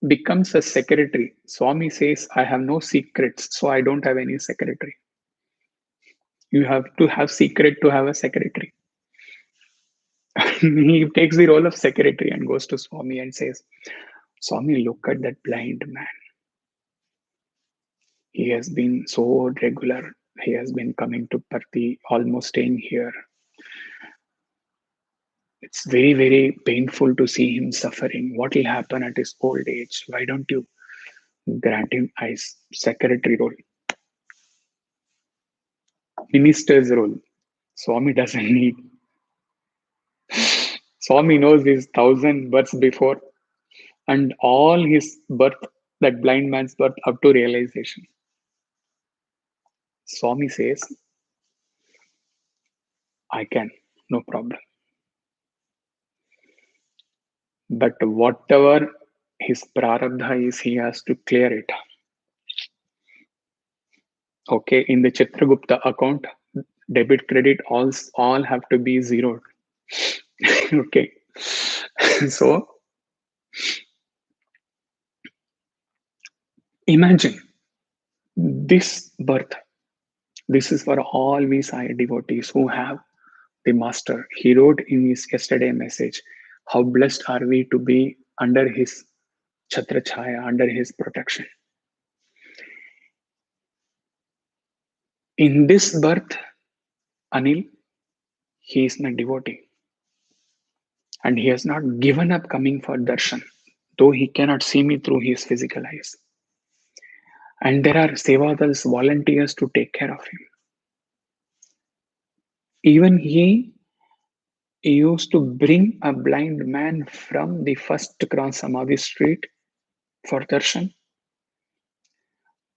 becomes a secretary. Swami says, I have no secrets, so I don't have any secretary. You have to have secret to have a secretary. He takes the role of secretary and goes to Swami and says, Swami, look at that blind man. He has been so regular. He has been coming to Parthi, almost staying here. It's very, very painful to see him suffering. What will happen at his old age? Why don't you grant him eyes? Secretary role, minister's role. Swami doesn't need. Swami knows his 1,000 births before and all his birth, that blind man's birth up to realization. Swami says, I can, no problem. But whatever his prarabdha is, he has to clear it. Okay, in the Chitragupta account, debit credit all have to be zeroed. Okay, so imagine this birth. This is for all we Sai devotees who have the master. He wrote in his yesterday message, how blessed are we to be under his Chhatra Chhaya, under his protection. In this birth, Anil, he is my devotee. And he has not given up coming for darshan, though he cannot see me through his physical eyes. And there are sevadals, volunteers to take care of him. Even he used to bring a blind man from the first cross Samadhi street for darshan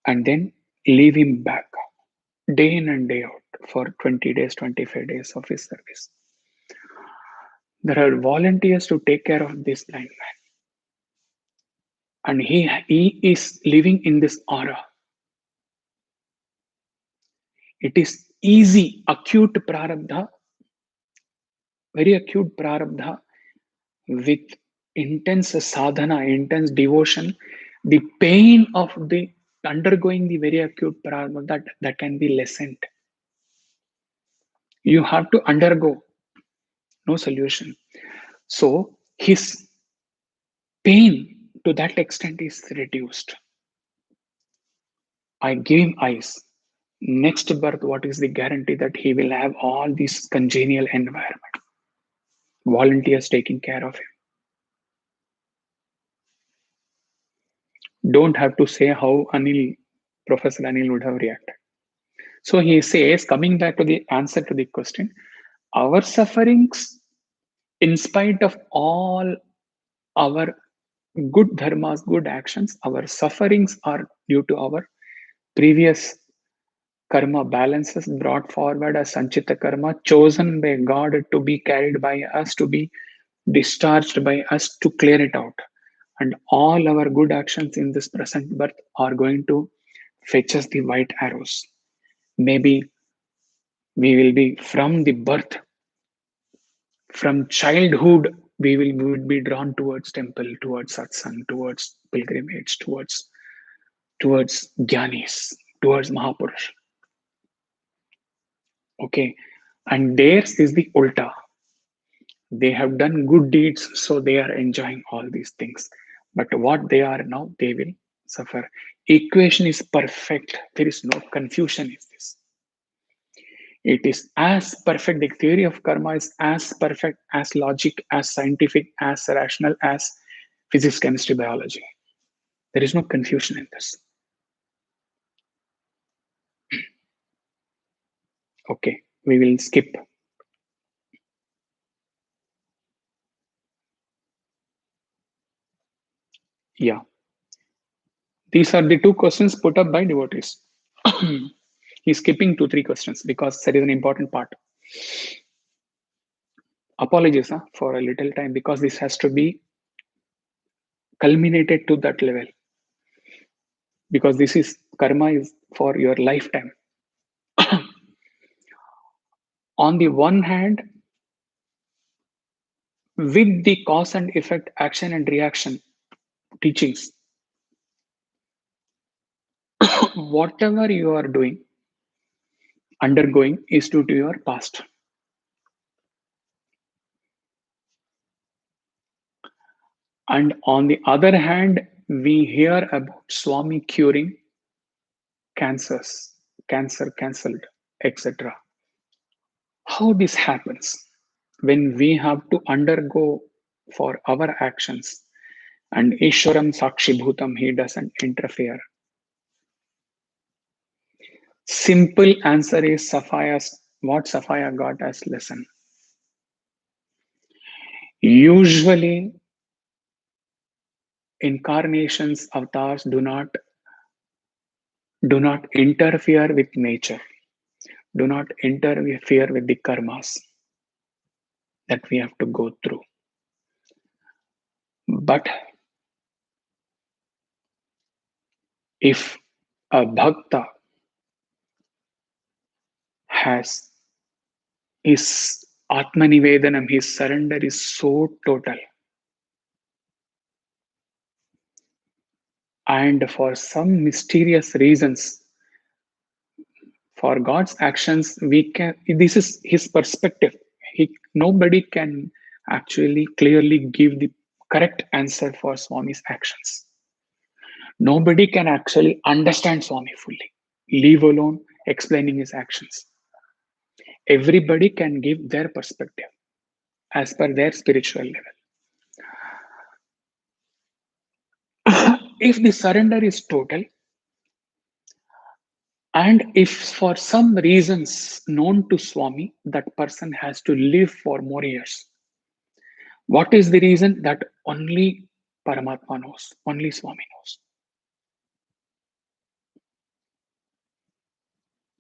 and then leave him back day in and day out for 20 days, 25 days of his service. There are volunteers to take care of this blind man. And he is living in this aura. It is easy, acute prarabdha, very acute prarabdha with intense sadhana, intense devotion. The pain of the undergoing the very acute prarabdha that can be lessened. You have to undergo, no solution. So his pain to that extent is reduced. I give him eyes. Next birth, what is the guarantee that he will have all this congenial environment? Volunteers taking care of him. Don't have to say how Professor Anil would have reacted. So he says, coming back to the answer to the question, Our sufferings, in spite of all our good dharmas, good actions, our sufferings are due to our previous karma balances brought forward as sanchita karma, chosen by God to be carried by us, to be discharged by us to clear it out. And all our good actions in this present birth are going to fetch us the white arrows. Maybe we will be from the birth, from childhood, we would be drawn towards temple, towards satsang, towards pilgrimage, towards jnanis, towards Mahapurush. Okay, and theirs is the ulta. They have done good deeds, so they are enjoying all these things. But what they are now, they will suffer. Equation is perfect. There is no confusion in this. It is as perfect. The theory of karma is as perfect, as logic, as scientific, as rational as physics, chemistry, biology. There is no confusion in this. Okay, we will skip. Yeah, these are the two questions put up by devotees. He's skipping 2-3 questions because that is an important part. Apologies for a little time because this has to be culminated to that level, because this is karma is for your lifetime. On the one hand, with the cause and effect, action and reaction teachings, whatever you are doing, undergoing, is due to your past. And on the other hand, we hear about Swami curing cancers, cancer cancelled, etc. How this happens? When we have to undergo for our actions, and Ishwaram Sakshi Bhutam, he doesn't interfere. Simple answer is Sapphires, what Sapphire got as lesson. Usually, incarnations, avatars do not interfere with nature, do not interfere with the karmas that we have to go through. But if a bhakta has his Atmanivedanam, his surrender is so total, and for some mysterious reasons, for God's actions, we can, this is his perspective. Nobody can actually clearly give the correct answer for Swami's actions. Nobody can actually understand Swami fully, leave alone explaining his actions. Everybody can give their perspective as per their spiritual level. If the surrender is total, and if for some reasons known to Swami, that person has to live for more years, what is the reason? That only Paramatma knows, only Swami knows.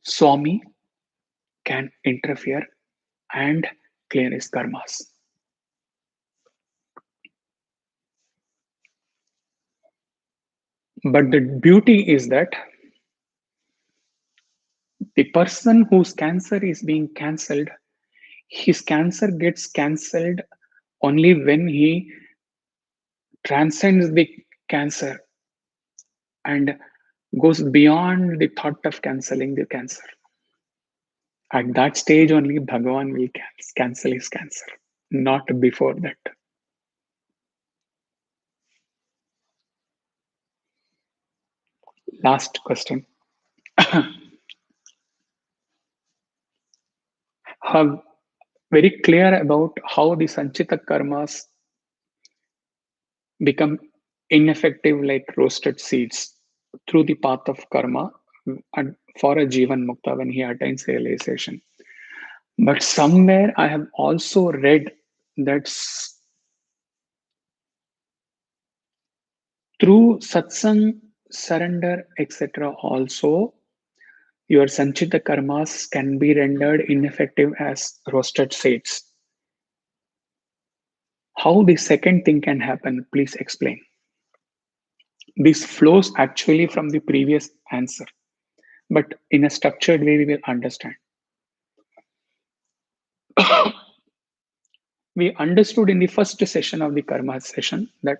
Swami can interfere and clear his karmas. But the beauty is that the person whose cancer is being cancelled, his cancer gets cancelled only when he transcends the cancer and goes beyond the thought of cancelling the cancer. At that stage only Bhagavan will cancel his cancer, not before that. Last question. Have very clear about how the Sanchita karmas become ineffective like roasted seeds through the path of karma and for a Jivan Mukta when he attains realization. But somewhere I have also read that through satsang, surrender, etc., also your sanchita karmas can be rendered ineffective as roasted seeds. How the second thing can happen? Please explain. This flows actually from the previous answer, but in a structured way, we will understand. We understood in the first session of the karma session that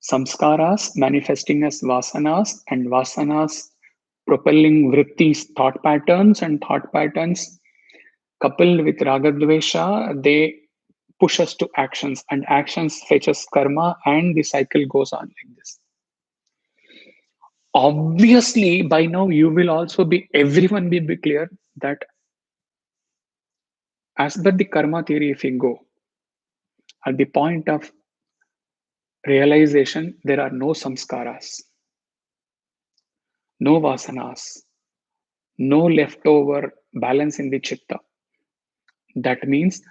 samskaras manifesting as vasanas and vasanas propelling vrittis, thought patterns, and thought patterns coupled with ragadvesha, they push us to actions, and actions fetches karma, and the cycle goes on like this. Obviously, by now you will also be, everyone will be clear that as per the karma theory, if we go at the point of realization, there are no samskaras, no vasanas, no leftover balance in the chitta. That means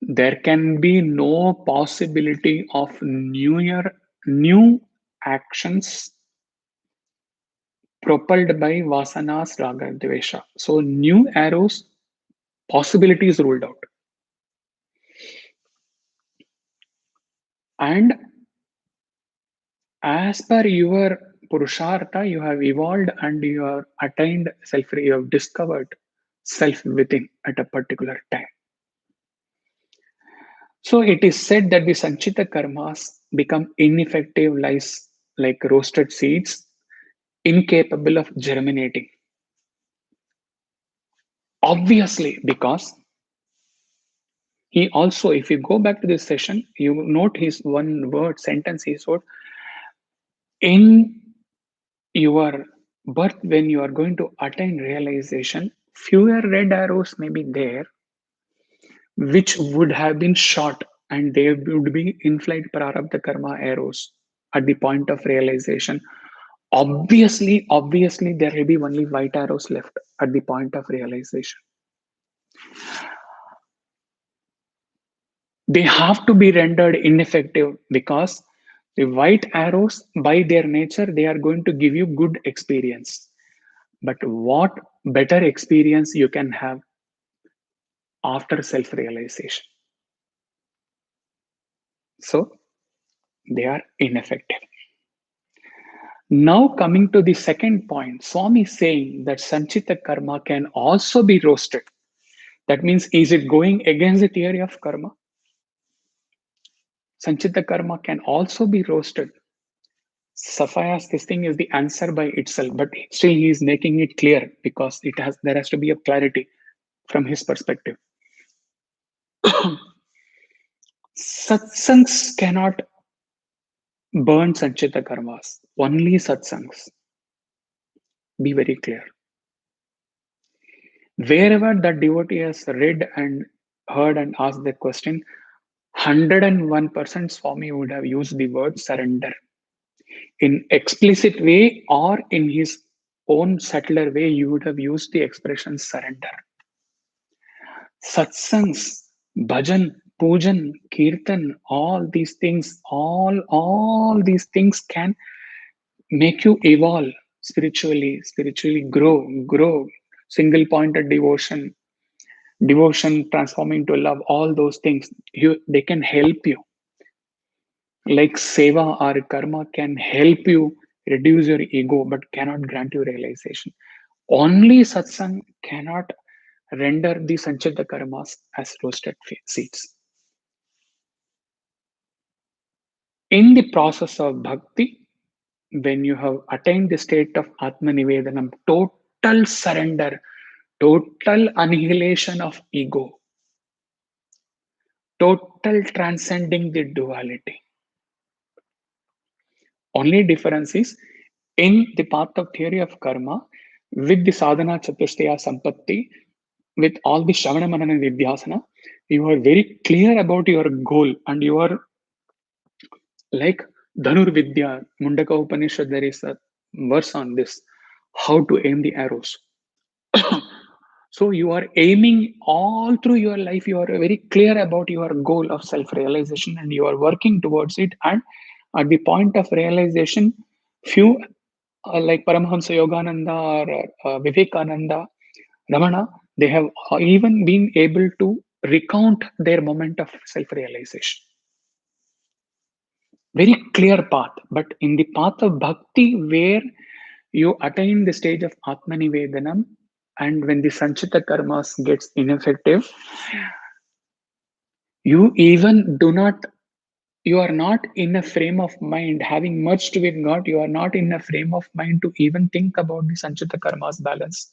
there can be no possibility of new actions propelled by vasanas, raga, dvesha. So new arrows, possibility is ruled out. And as per your purushartha, you have evolved and you have attained self, you have discovered self within at a particular time. So it is said that the sanchita karmas become ineffective like roasted seeds, incapable of germinating. Obviously, because he also, if you go back to this session, you note his one word sentence he wrote in your birth when you are going to attain realization, fewer red arrows may be there, which would have been shot, and they would be in-flight prarabdha karma arrows at the point of realization. Obviously, there will be only white arrows left at the point of realization. They have to be rendered ineffective because the white arrows, by their nature, they are going to give you good experience. But what better experience you can have after self realization? So they are ineffective. Now, coming to the second point, Swami is saying that Sanchita karma can also be roasted. That means, is it going against the theory of karma? Sanchita karma can also be roasted. Safaya's this thing is the answer by itself, but still he is making it clear because there has to be a clarity from his perspective. Satsangs cannot burn Sanchita karmas, only satsangs. Be very clear. Wherever the devotee has read and heard and asked the question, 101% Swami would have used the word surrender in explicit way, or in his own subtler way you would have used the expression surrender. Satsangs, bhajan, pujan, kirtan, all these things can make you evolve spiritually grow, single pointed devotion transforming to love, all those things they can help you. Like seva or karma can help you reduce your ego but cannot grant you realization. Only satsang cannot render the sanchita karmas as roasted seeds. In the process of bhakti, when you have attained the state of atmanivedanam, total surrender, total annihilation of ego, total transcending the duality. Only difference is in the path of theory of karma, with the sadhana chatushtaya sampatti, with all the Shravana Manana Vidhyasana, you are very clear about your goal and you are like Dhanur Vidya, Mundaka Upanishad, there is a verse on this, how to aim the arrows. So you are aiming all through your life, you are very clear about your goal of self-realization and you are working towards it. And at the point of realization, few like Paramahamsa Yogananda or Vivekananda, Ramana, they have even been able to recount their moment of self-realization. Very clear path. But in the path of bhakti, where you attain the stage of Atmanivedanam, and when the Sanchita karmas gets ineffective, you even do not, you are not in a frame of mind, having merged with God, you are not in a frame of mind to even think about the Sanchita karmas balance.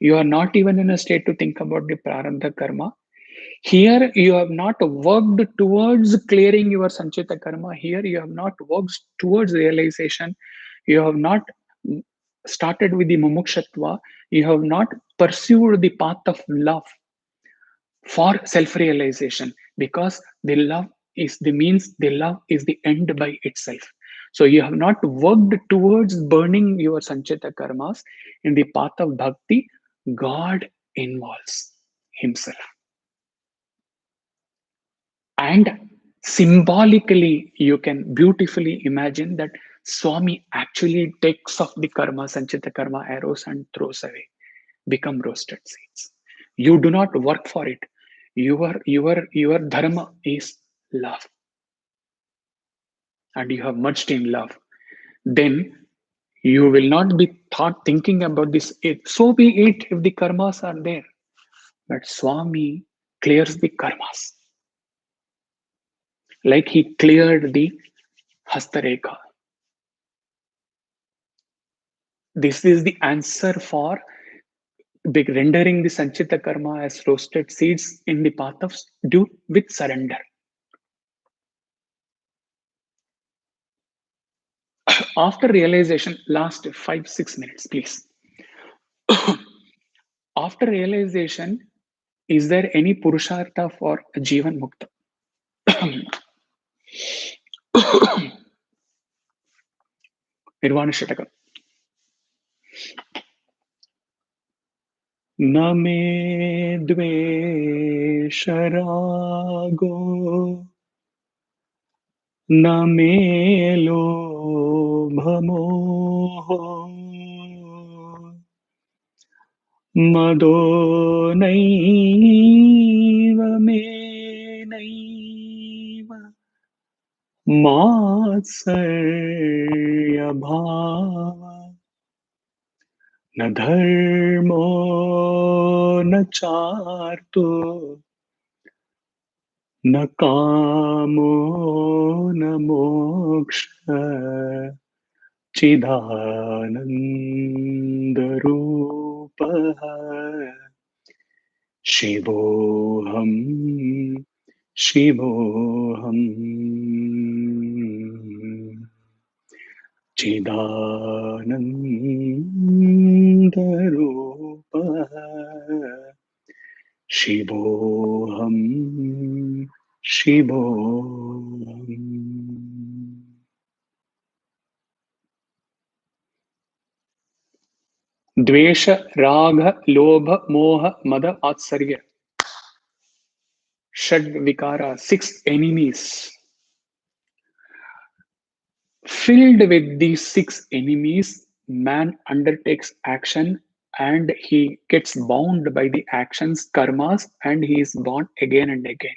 You are not even in a state to think about the Prarabdha karma. Here you have not worked towards clearing your Sanchita karma. Here you have not worked towards realization. You have not started with the mumukshatva. You have not pursued the path of love for self-realization, because the love is the means, the love is the end by itself. So you have not worked towards burning your Sanchita karmas. In the path of bhakti, God involves himself. And symbolically, you can beautifully imagine that Swami actually takes off the karma, Sanchita karma arrows and throws away, become roasted seeds. You do not work for it. Your dharma is love, and you have merged in love. Then you will not be thought thinking about this. So be it if the karmas are there. But Swami clears the karmas, like he cleared the Hastareka. This is the answer for rendering the Sanchita karma as roasted seeds in the path of due with surrender. After realization, last 5-6 minutes, please. After realization, is there any purushartha for Jivan Mukta? Nirvana Shataka. न मे द्वेष रागो न मे लोभ मोहो मदो नैव मे नैव मात्सर्यभाव न धर्मो न चार्तो न कामो न मोक्ष चिदानन्दरूपः शिवोऽहं शिवोऽहम् चिदानन्दरूपः शिवोऽहं शिवोऽहम्. द्वेष, राग, लोभ, मोह, मद, आत्सर्य. Shad Vikara, 6 enemies. Filled with these 6 enemies, man undertakes action and he gets bound by the actions, karmas, and he is born again and again.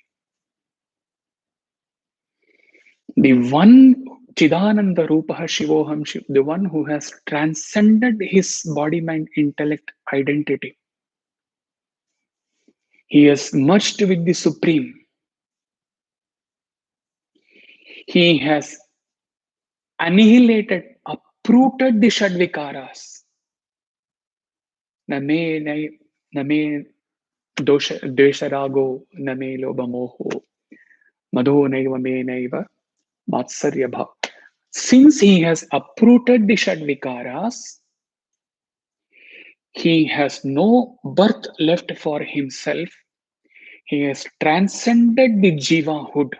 The one Chidananda Rupaha Shivoham Shiv, the one who has transcended his body, mind, intellect, identity. He has merged with the Supreme. He has annihilated, uprooted the Shadvikaras. Name Dvesharago, Name Lobamoho, Madho Naiva Me Naiva, Matsarya Bhav. Since he has uprooted the Shadvikaras, he has no birth left for himself. He has transcended the Jivahood.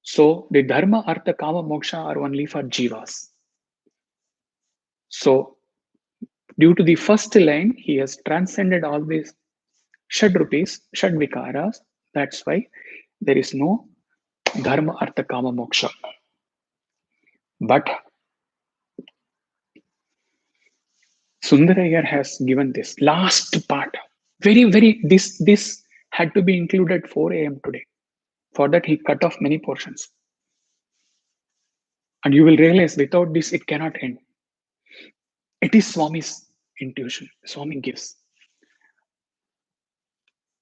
So the Dharma, Artha, Kama, Moksha are only for Jivas. So Due to the first line, he has transcended all these shad vikaras. That's why there is no dharma, artha, kama, moksha. But Sundarayar has given this last part. This had to be included 4 a.m. today. For that, he cut off many portions. And you will realize without this, it cannot end. It is Swami's intuition. Swami gives.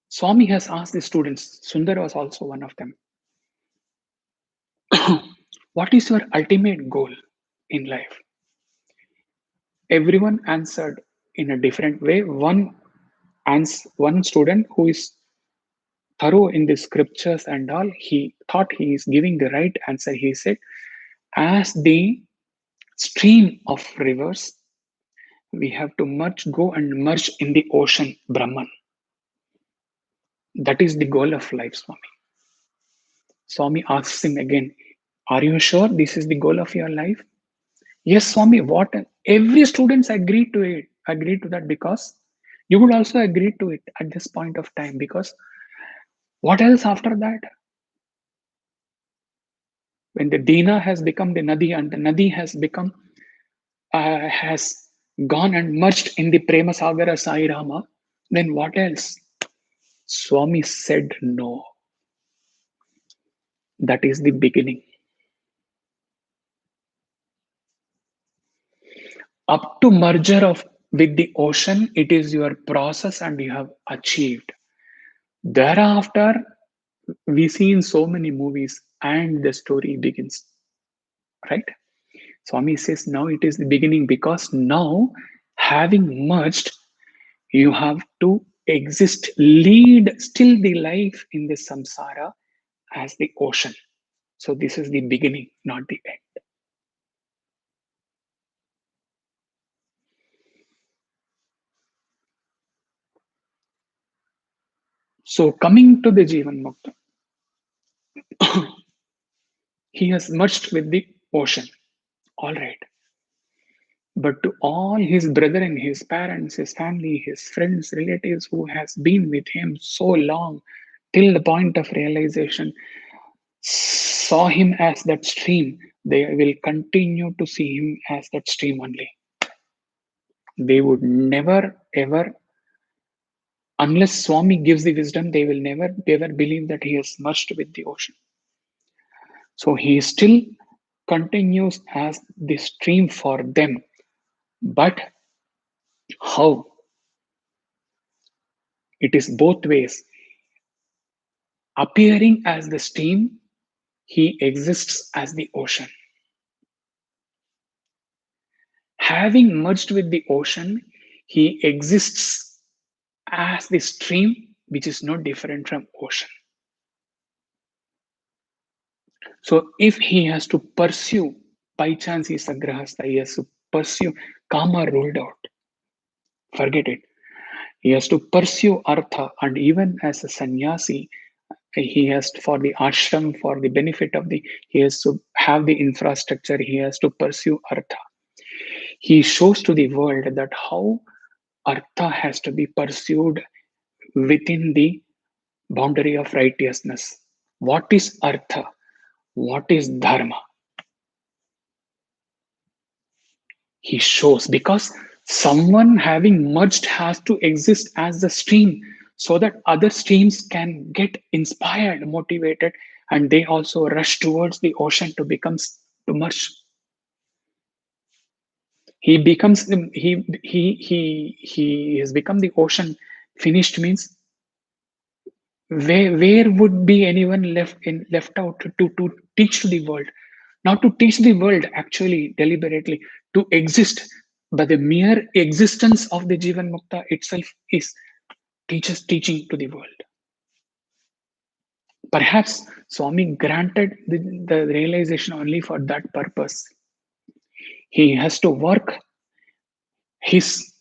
Swami has asked the students, Sundar was also one of them, what is your ultimate goal in life? Everyone answered in a different way. One student who is thorough in the scriptures and all, he thought he is giving the right answer. He said, as the stream of rivers, we have to go and merge in the ocean, Brahman. That is the goal of life, Swami. Swami asks him again, are you sure this is the goal of your life? Yes, Swami. What? Every students agreed to it, agreed to that, because you would also agree to it at this point of time, because what else after that? When the Dina has become the Nadi and the Nadi has gone and merged in the Prema Sagara Sai Rama, then what else? Swami said no. That is the beginning. Up to merger of with the ocean, it is your process and you have achieved. Thereafter, we see in so many movies and the story begins, right? Swami says now it is the beginning, because now having merged, you have to exist, lead still the life in the samsara as the ocean. So this is the beginning, not the end. So coming to the Jivan Mukta, he has merged with the ocean. All right. But to all his brethren, his parents, his family, his friends, relatives who has been with him so long, till the point of realization, saw him as that stream, they will continue to see him as that stream only. They would never ever, unless Swami gives the wisdom, they will never ever believe that he has merged with the ocean. So he still continues as the stream for them. But how? It is both ways. Appearing as the stream, he exists as the ocean. Having merged with the ocean, he exists as the stream, which is no different from ocean. So if he has to pursue, by chance he's a grahastha, he has to pursue, kama ruled out. Forget it. He has to pursue artha, and even as a sannyasi, he has to, for the ashram, for the benefit of the, he has to have the infrastructure, he has to pursue artha. He shows to the world that how artha has to be pursued within the boundary of righteousness. What is artha? What is dharma? He shows, because someone having merged has to exist as the stream, so that other streams can get inspired, motivated, and they also rush towards the ocean to merge. He becomes he has become the ocean. Finished means, where would be anyone left out to teach to the world, not to teach the world actually deliberately, to exist. But the mere existence of the Jivan Mukta itself is teaching to the world. Perhaps Swami granted the realization only for that purpose. He has to work his,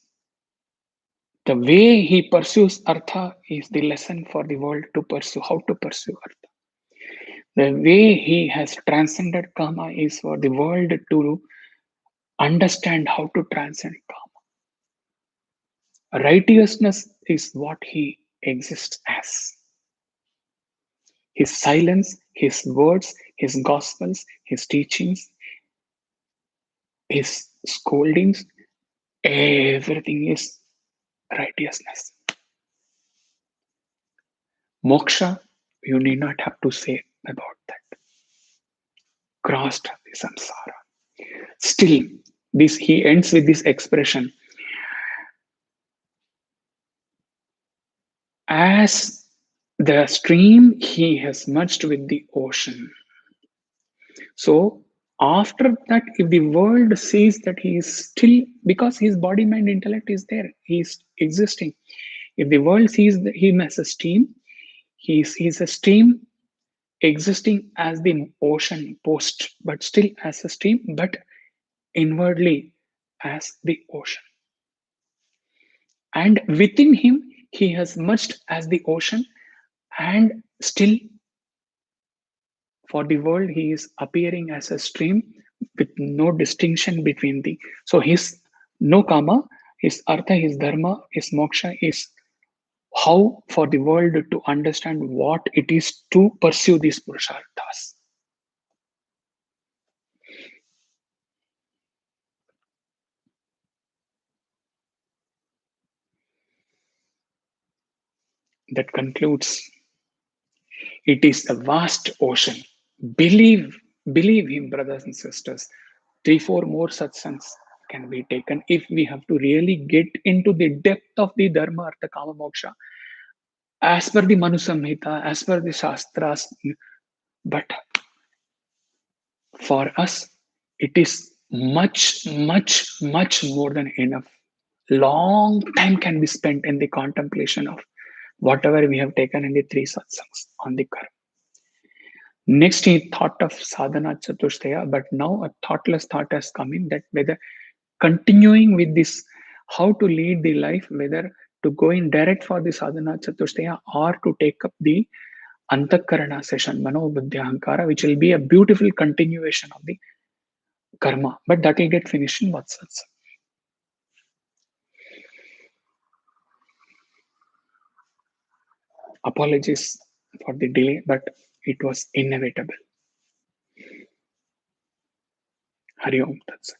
the way he pursues artha is the lesson for the world to pursue, how to pursue artha. The way he has transcended karma is for the world to understand how to transcend karma. Righteousness is what he exists as. His silence, his words, his gospels, his teachings, his scoldings, everything is righteousness. Moksha, you need not have to say about that. Crossed the samsara. Still, this he ends with this expression: as the stream, he has merged with the ocean. So after that, if the world sees that he is still, because his body, mind, intellect is there, he is existing. If the world sees him as a stream, he's a stream existing as the ocean post, but still as a stream, but inwardly as the ocean. And within him, he has merged as the ocean, and still for the world, he is appearing as a stream with no distinction between the. So his no karma, his artha, his dharma, his moksha is how for the world to understand what it is to pursue these purusharthas. That concludes. It is a vast ocean. Believe, believe him, brothers and sisters. 3, 4 more satsangs can be taken if we have to really get into the depth of the dharma, artha, kama, moksha, as per the Manu Samhita, as per the Shastras. But for us, it is much, much, much more than enough. Long time can be spent in the contemplation of whatever we have taken in the three satsangs on the karma. Next, he thought of sadhana chatushtaya, but now a thoughtless thought has come in that whether continuing with this, how to lead the life, whether to go in direct for the sadhana chatushtaya or to take up the antakarana session, mano buddhi ahankara, which will be a beautiful continuation of the karma, but that will get finished in Vatsals. Apologies for the delay, but it was inevitable. Hari Om Tat Sat.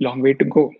Long way to go.